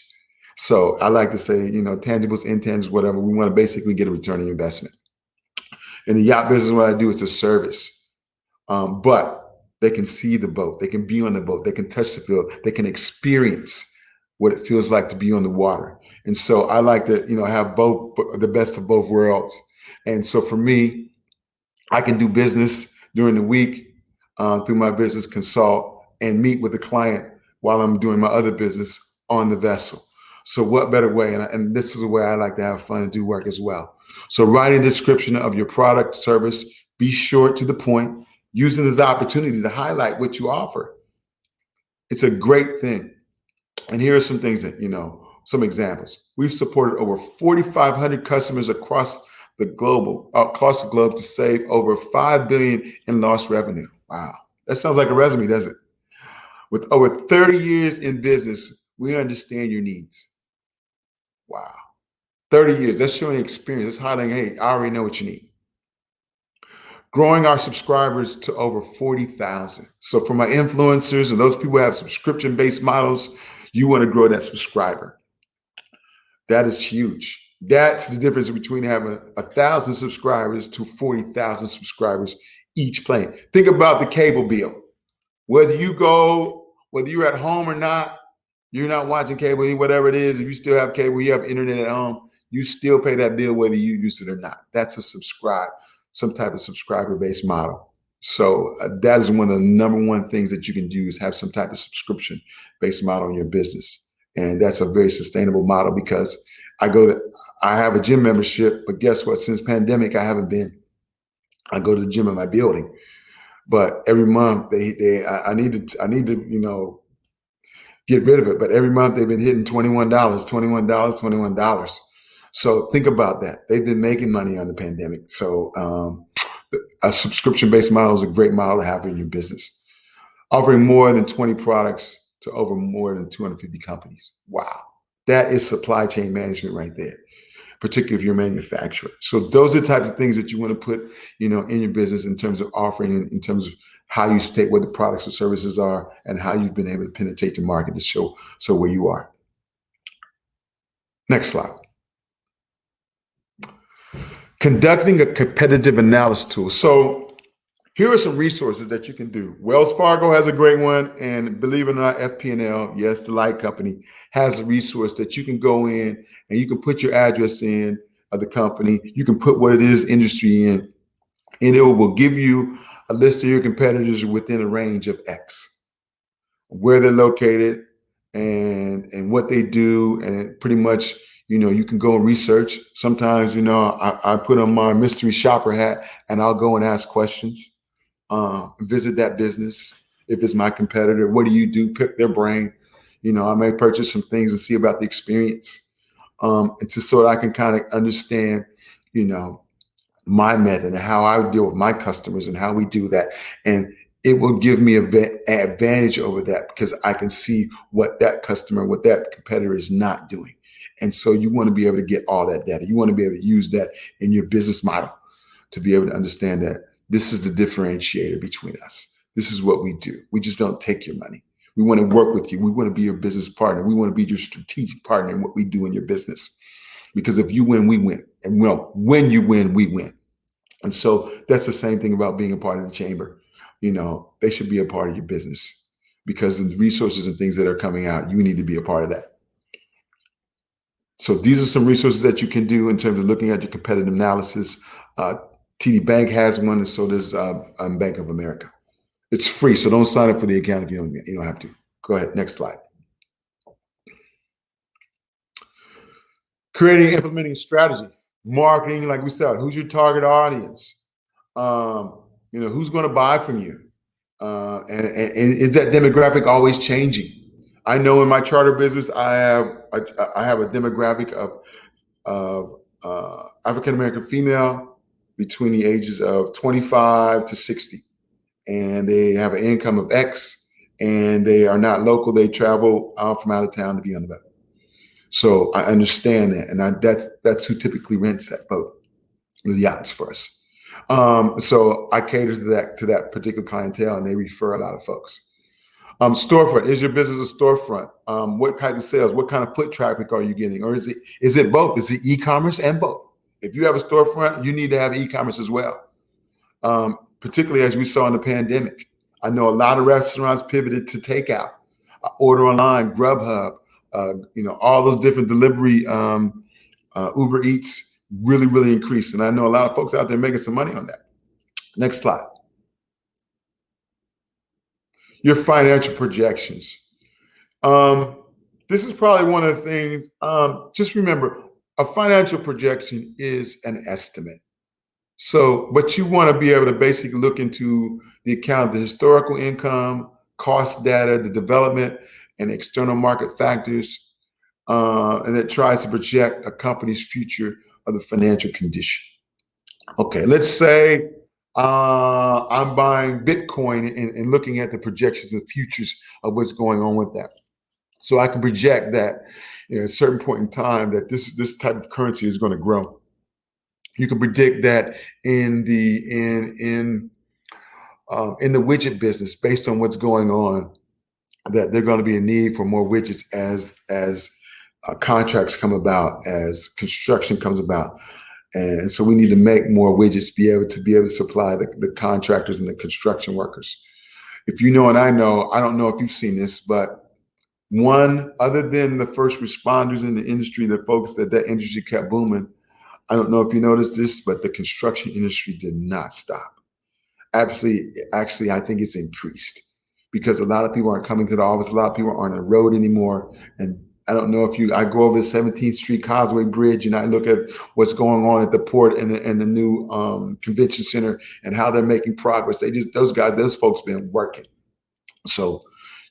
So I like to say, tangibles, intangibles, whatever, we want to basically get a return on investment. In the yacht business, what I do is a service, but they can see the boat, they can be on the boat, they can touch the field, they can experience what it feels like to be on the water. And so I like to, have both, the best of both worlds. And so for me, I can do business during the week through my business consult and meet with the client while I'm doing my other business on the vessel. So what better way? And this is the way I like to have fun and do work as well. So writing a description of your product, service, be short to the point, using this opportunity to highlight what you offer. It's a great thing. And here are some things that, some examples. We've supported over 4,500 customers across the globe to save over $5 billion in lost revenue. Wow. That sounds like a resume, doesn't it? With over 30 years in business, we understand your needs. Wow. 30 years, that's showing experience. That's highlighting, hey, I already know what you need. Growing our subscribers to over 40,000. So for my influencers and those people who have subscription-based models, you want to grow that subscriber. That is huge. That's the difference between having 1,000 subscribers to 40,000 subscribers each plane. Think about the cable bill. Whether you're at home or not, you're not watching cable, whatever it is, if you still have cable, you have internet at home, you still pay that bill whether you use it or not. That's some type of subscriber-based model. So that is one of the number one things that you can do is have some type of subscription-based model in your business. And that's a very sustainable model because I have a gym membership, but guess what? Since pandemic, I haven't been. I go to the gym in my building, but every month I need to, get rid of it. But every month they've been hitting $21, $21, $21. So think about that. They've been making money on the pandemic. So a subscription-based model is a great model to have in your business. Offering more than 20 products to over more than 250 companies. Wow. That is supply chain management right there, particularly if you're a manufacturer. So those are the types of things that you want to put, in your business in terms of offering, in terms of how you state what the products or services are and how you've been able to penetrate the market to show where you are. Next slide. Conducting a competitive analysis tool. So here are some resources that you can do. Wells Fargo has a great one, and believe it or not, FP&L, yes, the light company, has a resource that you can go in and you can put your address in of the company. You can put what it is industry in, and it will give you a list of your competitors within a range of X, where they're located and what they do, and pretty much, you can go and research. Sometimes, I put on my mystery shopper hat and I'll go and ask questions. Visit that business. If it's my competitor, what do you do? Pick their brain. I may purchase some things and see about the experience, and so that I can kind of understand, my method and how I deal with my customers and how we do that. And it will give me an advantage over that because I can see what that customer, what that competitor is not doing. And so you want to be able to get all that data. You want to be able to use that in your business model to be able to understand that this is the differentiator between us. This is what we do. We just don't take your money. We want to work with you. We want to be your business partner. We want to be your strategic partner in what we do in your business. Because if you win, we win. And when you win, we win. And so that's the same thing about being a part of the chamber. They should be a part of your business because the resources and things that are coming out, you need to be a part of that. So these are some resources that you can do in terms of looking at your competitive analysis. TD Bank has one, and so does Bank of America. It's free, so don't sign up for the account if you don't have to. Go ahead, next slide. Creating and implementing a strategy. Marketing, like we said, who's your target audience? Who's going to buy from you? And is that demographic always changing? I know in my charter business, I have a demographic of African American female between the ages of 25 to 60, and they have an income of X, and they are not local. They travel from out of town to be on the boat. So I understand that, and that's who typically rents that boat, the yachts for us. So I cater to that particular clientele, and they refer a lot of folks. Storefront, is your business a storefront? What kind of sales, what kind of foot traffic are you getting? Or is it both? Is it e-commerce and both? If you have a storefront, you need to have e-commerce as well. Particularly as we saw in the pandemic. I know a lot of restaurants pivoted to takeout, order online, Grubhub, all those different delivery, Uber Eats really, really increased. And I know a lot of folks out there making some money on that. Next slide. Your financial projections. This is probably one of the things, just remember, a financial projection is an estimate. So, but you want to be able to basically look into the account, the historical income, cost data, the development and external market factors, and it tries to project a company's future of the financial condition. Okay, let's say I'm buying Bitcoin and looking at the projections and futures of what's going on with that. So I can project that at a certain point in time that this type of currency is going to grow. You can predict that in the widget business, based on what's going on, that there's going to be a need for more widgets as contracts come about, as construction comes about. And so we need to make more widgets to be able to supply the contractors and the construction workers. If you know, and I don't know if you've seen this, but other than the first responders in the industry, the folks that industry kept booming, I don't know if you noticed this, but the construction industry did not stop. Actually, I think it's increased because a lot of people aren't coming to the office. A lot of people aren't on the road anymore. And I don't know if I go over the 17th Street Causeway Bridge and I look at what's going on at the port and the new convention center and how they're making progress. Those folks been working. So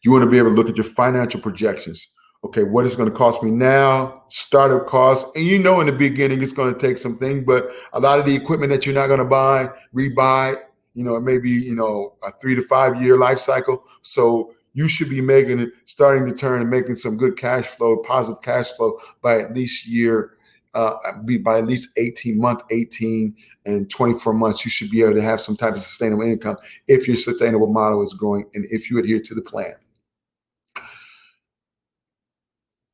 you want to be able to look at your financial projections. Okay, what is it going to cost me now? Startup costs. And in the beginning, it's going to take something, but a lot of the equipment that you're not going to rebuy, it may be, a 3 to 5 year life cycle. So you should be starting to turn and making some good cash flow, positive cash flow by at least 18 and 24 months. You should be able to have some type of sustainable income if your sustainable model is growing and if you adhere to the plan.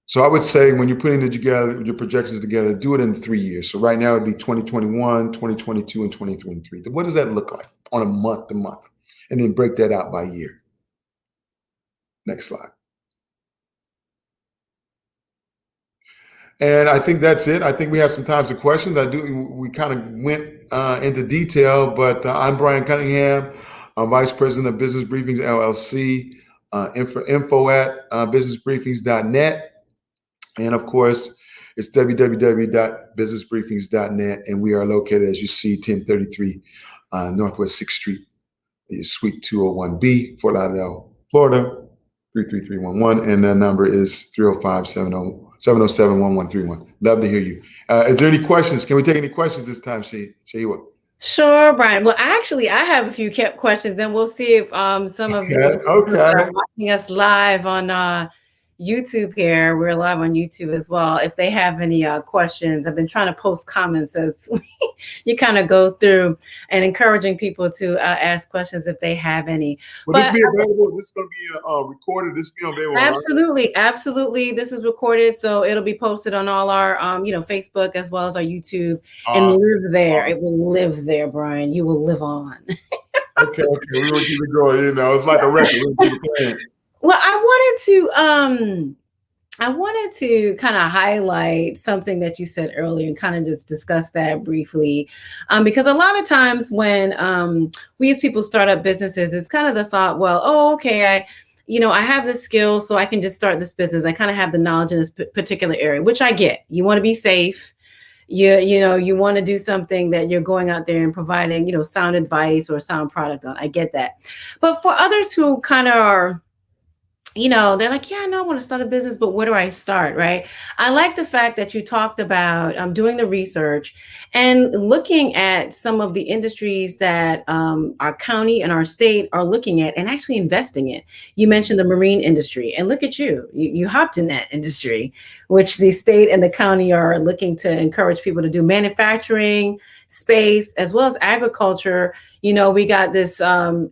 So I would say when you're putting your projections together, do it in 3 years. So right now it'd be 2021, 2022, and 2023. What does that look like on a month to month? And then break that out by year. Next slide. And I think that's it. I think we have some time for questions. We kind of went into detail, but I'm Bryan Cunningham. I'm Vice President of Business Briefings, LLC. Info at businessbriefings.net. And of course, it's www.businessbriefings.net. And we are located, as you see, 1033 Northwest 6th Street, Suite 201B, Fort Lauderdale, Florida, 33311. And the number is 305-707-1131. Love to hear you. Is there any questions? Can we take any questions this time, Shaywa? Sure, Bryan. Well, actually, I have a few questions, and we'll see if some of you are watching us live on YouTube here. We're live on YouTube as well. If they have any questions, I've been trying to post comments as you kind of go through and encouraging people to ask questions if they have any. Will this be available? This is going to be recorded. This will be available. Absolutely. This is recorded, so it'll be posted on all our Facebook as well as our YouTube, and live there. It will live there, Bryan. You will live on. Okay. We will keep it going. It's like a record. We'll keep it playing. Well, I wanted to kind of highlight something that you said earlier and kind of just discuss that briefly, because a lot of times when we as people start up businesses, it's kind of the thought, well, I have this skill, so I can just start this business. I kind of have the knowledge in this particular area, which I get. You want to be safe. you want to do something that you're going out there and providing, sound advice or sound product on. I get that. But for others who kind of are, they're like, yeah, no, I want to start a business, but where do I start? Right. I like the fact that you talked about doing the research and looking at some of the industries that our county and our state are looking at and actually investing in. You mentioned the marine industry, and look at you hopped in that industry, which the state and the county are looking to encourage people to do manufacturing, space, as well as agriculture. We got this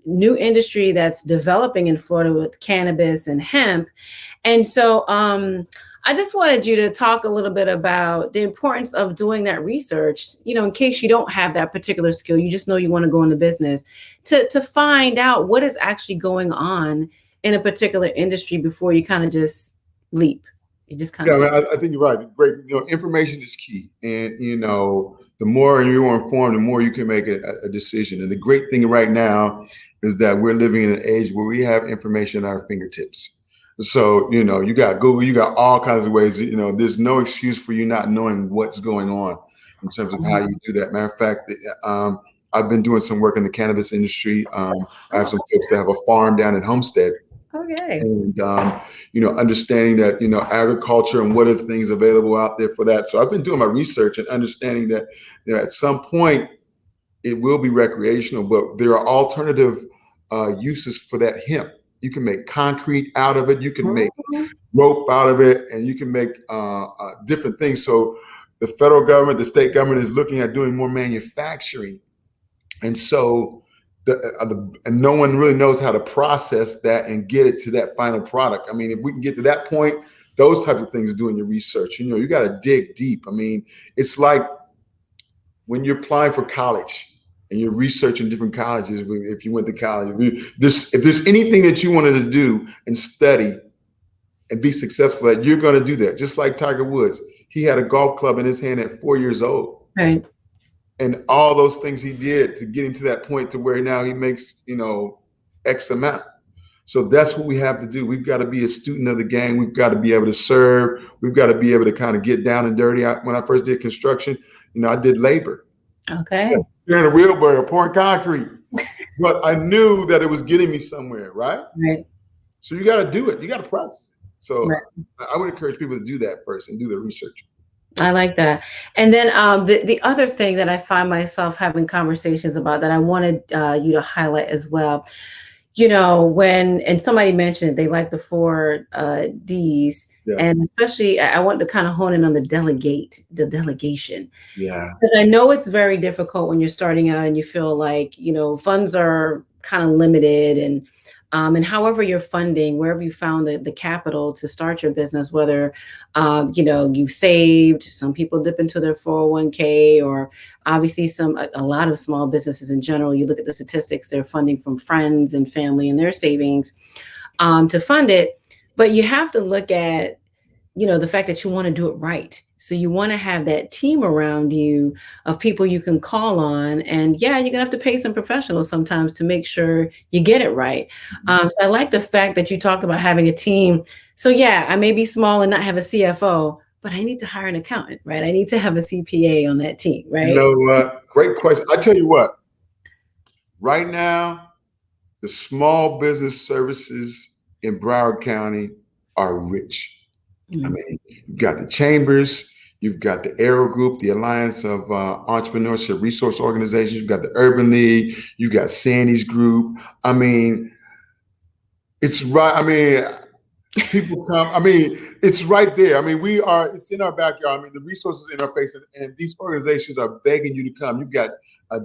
new industry that's developing in Florida with cannabis and hemp. And so I just wanted you to talk a little bit about the importance of doing that research, in case you don't have that particular skill, you just know you want to go into business, to find out what is actually going on in a particular industry before you kind of just leap. You just kind of. I think you're right. Great. Information is key. And, the more you're informed, the more you can make a decision. And the great thing right now is that we're living in an age where we have information at our fingertips. So, you got Google, you got all kinds of ways, there's no excuse for you not knowing what's going on in terms of how you do that. Matter of fact, I've been doing some work in the cannabis industry. I have some folks that have a farm down in Homestead. Okay. And, understanding that, agriculture and what are the things available out there for that. So I've been doing my research and understanding that, at some point it will be recreational, but there are alternative uses for that hemp. You can make concrete out of it. You can make rope out of it, and you can make different things. So the federal government, the state government is looking at doing more manufacturing. And so and no one really knows how to process that and get it to that final product. I mean, if we can get to that point, those types of things, doing your research, you got to dig deep. I mean, it's like when you're applying for college and you're researching different colleges. If you went to college, if there's anything that you wanted to do and study and be successful at, you're going to do that. Just like Tiger Woods, he had a golf club in his hand at 4 years old. Right. And all those things he did to get him to that point to where now he makes, X amount. So that's what we have to do. We've got to be a student of the game. We've got to be able to serve. We've got to be able to kind of get down and dirty. When I first did construction, I did labor. Okay. In a wheelbarrow, pouring concrete. But I knew that it was getting me somewhere, right? Right. So you got to do it. You got to practice. So right. I would encourage people to do that first and do the research. I like that. And then the other thing that I find myself having conversations about that I wanted you to highlight as well, and somebody mentioned they like the 4 Ds, and especially I want to kind of hone in on the delegation. Yeah. Because I know it's very difficult when you're starting out and you feel like, funds are kind of limited, and however you're funding, wherever you found the capital to start your business, whether, you've saved, some people dip into their 401k, or obviously a lot of small businesses in general, you look at the statistics, they're funding from friends and family and their savings to fund it. But you have to look at, the fact that you want to do it right. So you want to have that team around you of people you can call on. And yeah, you're going to have to pay some professionals sometimes to make sure you get it right. So I like the fact that you talked about having a team. So yeah, I may be small and not have a CFO, but I need to hire an accountant, right? I need to have a CPA on that team, right? Great question. I tell you what, right now, the small business services in Broward County are rich. I mean, you've got the chambers, you've got the Aero Group, the Alliance of Entrepreneurship Resource Organizations, you've got the Urban League, you've got Sandy's Group. I mean, it's right. I mean, people come. I mean, it's right there. I mean, it's in our backyard. I mean, the resources in our face, and these organizations are begging you to come. You've got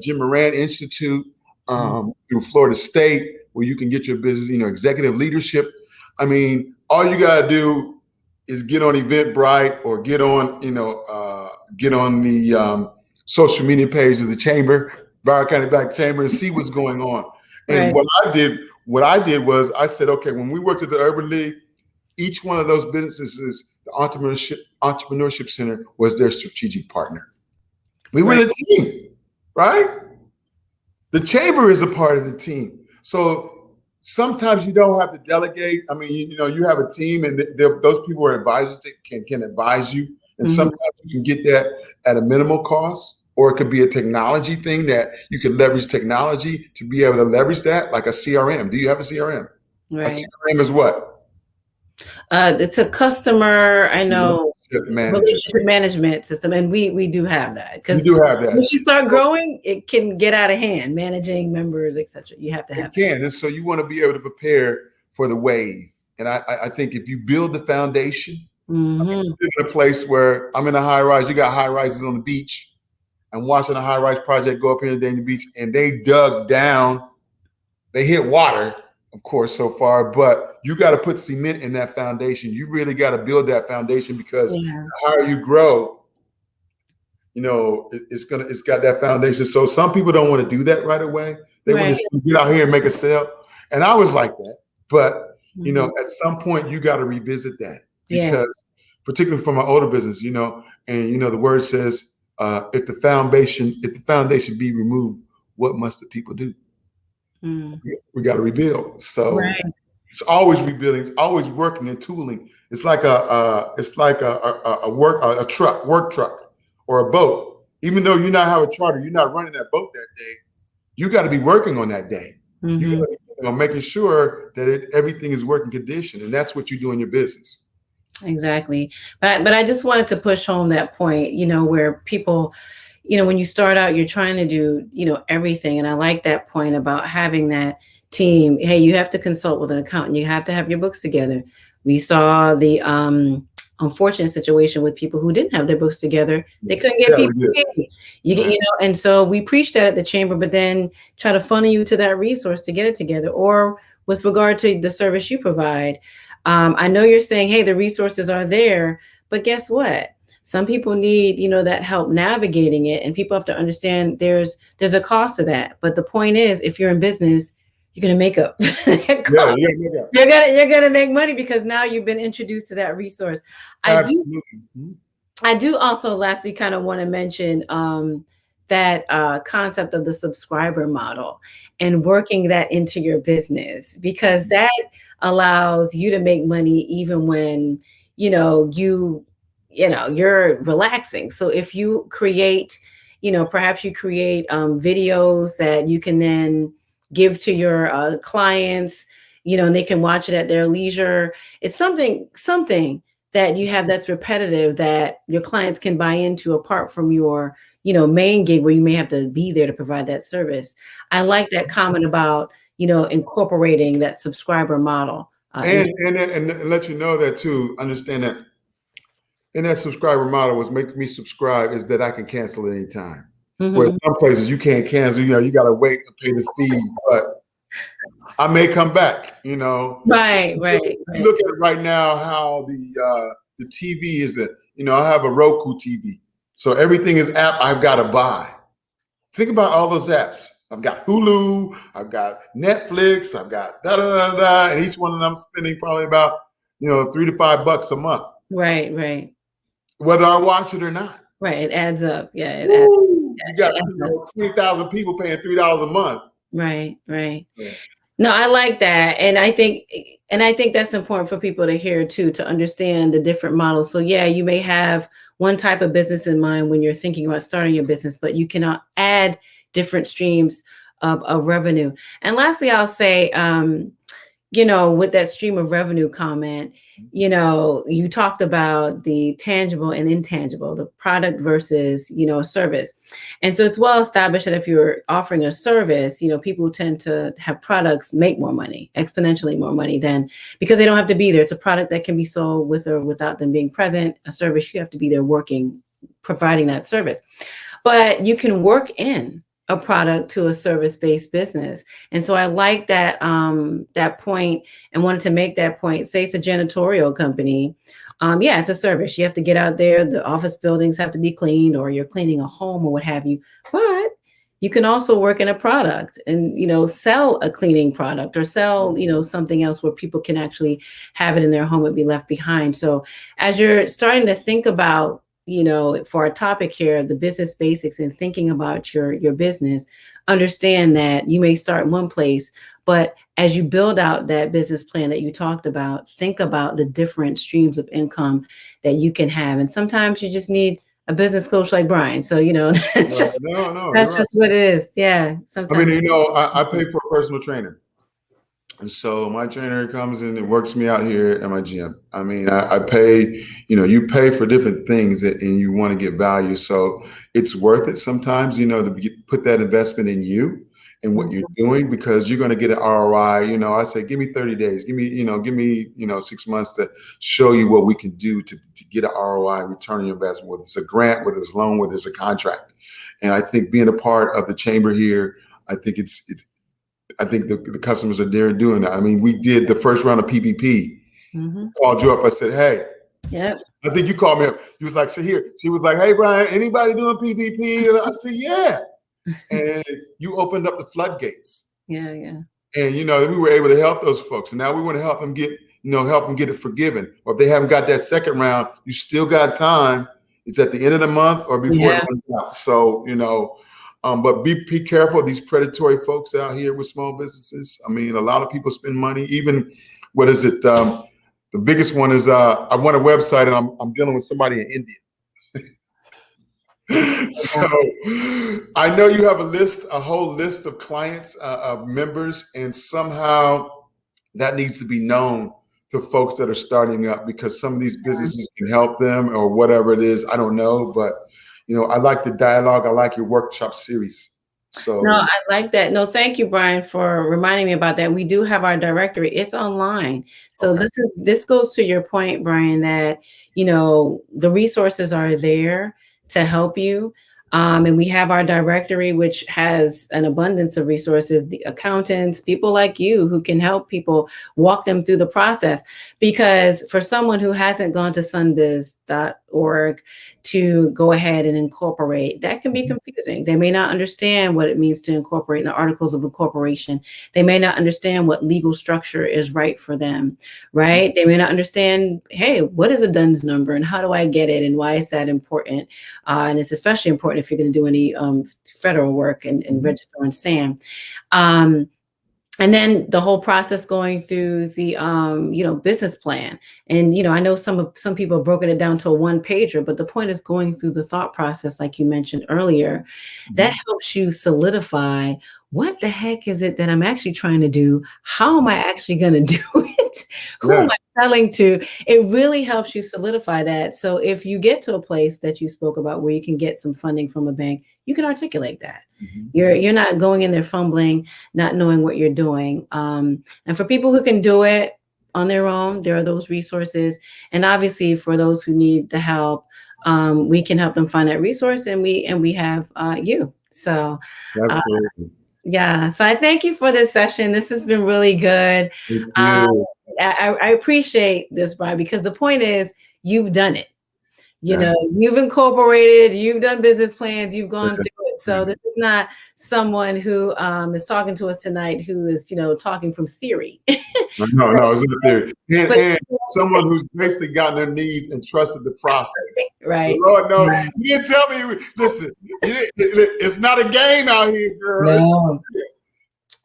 Jim Moran Institute through Florida State, where you can get your business, executive leadership. I mean, all you got to do is get on Eventbrite or get on the social media page of the chamber, Broward County Black Chamber, and see what's going on. And what I did was I said, okay, when we worked at the Urban League, each one of those businesses, the Entrepreneurship Center was their strategic partner. We were the team, right? The chamber is a part of the team. So sometimes you don't have to delegate. I mean, you have a team, and those people are advisors that can advise you And Mhm. sometimes you can get that at a minimal cost, or it could be a technology thing that you could leverage technology to be able to leverage that, like a CRM. Do you have a CRM? A Right. CRM is what? It's a customer, I know, Relationship manager. relationship management system, and we do have that You because do have that. once you start growing, it can get out of hand, managing members, etc. You have to It have that. can. And so you want to be able to prepare for the wave. And I think if you build the foundation, Hmm. live in a place where I'm in a high rise, you got high rises on the beach. I'm watching a high rise project go up here in Dania Beach, and they dug down. They hit water, of course, so far, but you got to put cement in that foundation. You really got to build that foundation because Yeah. the higher you grow, it's got that foundation. So some people don't want to do that right away. They want Right. to get out here and make a sale. And I was like that. But Mhm. at some point you got to revisit that Yes. because particularly for my older business, and the word says, if the foundation be removed, what must the people do? Mm. We got to rebuild. So Right. it's always rebuilding. It's always working and tooling. It's like a truck, work truck, or a boat. Even though you not have a charter, you're not running that boat that day. You got to be working on that day. You Hmm. got to be making sure that everything is working condition, and that's what you do in your business. Exactly. But I just wanted to push home that point, where people, when you start out, you're trying to do, everything. And I like that point about having that team. Hey, you have to consult with an accountant. You have to have your books together. We saw the unfortunate situation with people who didn't have their books together. They couldn't get Yeah, we people did. paid. And so we preach that at the chamber, but then try to funnel you to that resource to get it together. Or with regard to the service you provide, I know you're saying, hey, the resources are there, but guess what? Some people need, that help navigating it, and people have to understand there's a cost to that. But the point is, if you're in business, you're gonna make up. Yeah, yeah. You're gonna make money because now you've been introduced to that resource. I do Absolutely. Mhm. I do also lastly kind of want to mention that concept of the subscriber model and working that into your business, because that allows you to make money even when you're relaxing. So if you create, perhaps you create videos that you can then give to your clients, and they can watch it at their leisure. It's something that you have that's repetitive that your clients can buy into apart from your main gig where you may have to be there to provide that service. I like that comment about incorporating that subscriber model And let you know that too. Understand that in that subscriber model, what's making me subscribe is that I can cancel at any time. Where Mhm. some places you can't cancel, you got to wait and pay the fee, but I may come back. Right, right, You right. look at it right now, how the TV is I have a Roku TV, so everything is app I've got to buy. Think about all those apps. I've got Hulu, I've got Netflix, I've got da da da da, and each one of them spending probably about $3 to $5 a month, Right, right. whether I watch it or not. Right, it adds up. Yeah, Woo! You got it adds up. 20,000 people paying $3 a month. Right, right. Yeah. No, I like that. And I think that's important for people to hear too, to understand the different models. So yeah, you may have one type of business in mind when you're thinking about starting your business, but you can add different streams of revenue. And lastly, I'll say, with that stream of revenue comment, you talked about the tangible and intangible, the product versus, service. And so it's well established that if you're offering a service, people who tend to have products make more money, exponentially more money than because they don't have to be there. It's a product that can be sold with or without them being present. A service, you have to be there working, providing that service. But you can work in a product to a service-based business. And so I like that point and wanted to make that point. Say it's a janitorial company. Yeah, it's a service. You have to get out there. The office buildings have to be cleaned, or you're cleaning a home or what have you. But you can also work in a product and sell a cleaning product or sell something else where people can actually have it in their home and be left behind. So as you're starting to think about for our topic here, the business basics and thinking about your business, understand that you may start in one place, but as you build out that business plan that you talked about, think about the different streams of income that you can have. And sometimes you just need a business coach like Bryan. So, No, you're that's right. just what it is. Yeah. I mean, Sometimes. I pay for a personal trainer. And so my trainer comes in and works me out here at my gym. I mean, I pay, you pay for different things and you want to get value. So it's worth it sometimes, to put that investment in you and what you're doing, because you're going to get an ROI. I say, give me 30 days, give me 6 months to show you what we can do to get an ROI, return on your investment, whether it's a grant, whether it's a loan, whether it's a contract. And I think being a part of the chamber here, I think I think the customers are there doing that. I mean, we did the first round of PPP. Called you up. I said, hey, Yep. I think you called me up. You was like, so here. She was like, hey, Bryan, anybody doing PPP? And I said, yeah. And you opened up the floodgates. Yeah. Yeah. And, we were able to help those folks. And now we want to help them get it forgiven. Or if they haven't got that second round, you still got time. It's at the end of the month or before it runs out. So, but be careful of these predatory folks out here with small businesses. I mean, a lot of people spend money. Even, what is it? The biggest one is I run a website and I'm dealing with somebody in India. So I know you have a whole list of clients, of members, and somehow that needs to be known to folks that are starting up, because some of these businesses can help them or whatever it is. I don't know, but I like the dialogue. I like your workshop series. So no, I like that. No, thank you, Bryan, for reminding me about that. We do have our directory. It's online. So okay. this goes to your point, Bryan, that the resources are there to help you. And we have our directory, which has an abundance of resources, the accountants, people like you who can help people walk them through the process. Because for someone who hasn't gone to sunbiz.org to go ahead and incorporate, that can be confusing. They may not understand what it means to incorporate in the articles of incorporation. They may not understand what legal structure is right for them, right? They may not understand, hey, what is a DUNS number and how do I get it and why is that important? And it's especially important if you're going to do any federal work and register on SAM. And then the whole process going through the, business plan. And, I know some people have broken it down to a one pager, but the point is going through the thought process, like you mentioned earlier, that helps you solidify what the heck is it that I'm actually trying to do? How am I actually going to do it? Who am I selling to? It really helps you solidify that. So if you get to a place that you spoke about where you can get some funding from a bank, you can articulate that. You're not going in there fumbling, not knowing what you're doing. And for people who can do it on their own, there are those resources. And obviously for those who need the help, we can help them find that resource, and we have you. So yeah. So I thank you for this session. This has been really good. I appreciate this, Bryan, because the point is you've done it. You've incorporated, you've done business plans, you've gone through it. So this is not someone who is talking to us tonight who is, talking from theory. No, it's not theory. And someone who's basically gotten their knees and trusted the process. Right. The Lord knows. You didn't tell me, listen, it's not a game out here, girl. No,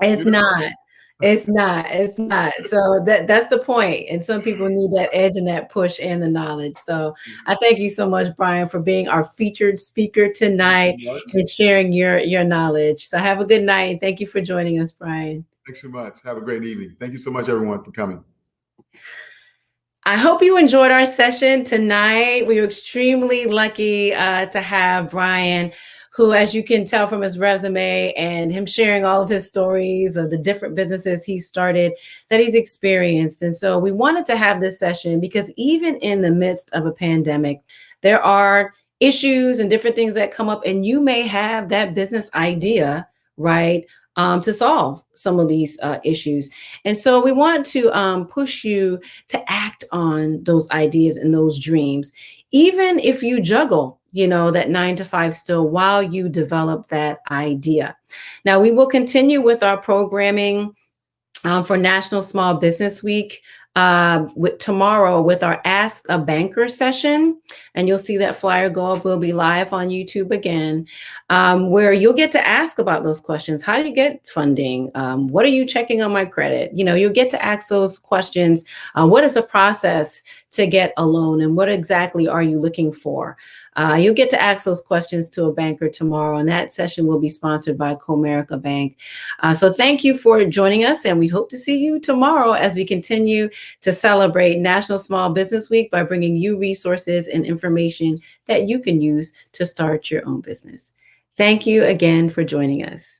it's not. It's not. So that's the point. And some people need that edge and that push and the knowledge. So I thank you so much, Bryan, for being our featured speaker tonight and sharing your knowledge. So have a good night. And thank you for joining us, Bryan. Thanks so much. Have a great evening. Thank you so much, everyone, for coming. I hope you enjoyed our session tonight. We were extremely lucky to have Bryan, who, as you can tell from his resume and him sharing all of his stories of the different businesses he started, that he's experienced. And so we wanted to have this session because even in the midst of a pandemic, there are issues and different things that come up, and you may have that business idea, right, to solve some of these issues. And so we want to push you to act on those ideas and those dreams, even if you juggle, that 9 to 5 still while you develop that idea. Now, we will continue with our programming for National Small Business Week with tomorrow with our Ask a Banker session. And you'll see that flyer go up. We'll be live on YouTube again, where you'll get to ask about those questions. How do you get funding? What are you checking on my credit? You'll get to ask those questions. What is the process to get a loan, and what exactly are you looking for? You'll get to ask those questions to a banker tomorrow, and that session will be sponsored by Comerica Bank. So thank you for joining us, and we hope to see you tomorrow as we continue to celebrate National Small Business Week by bringing you resources and information that you can use to start your own business. Thank you again for joining us.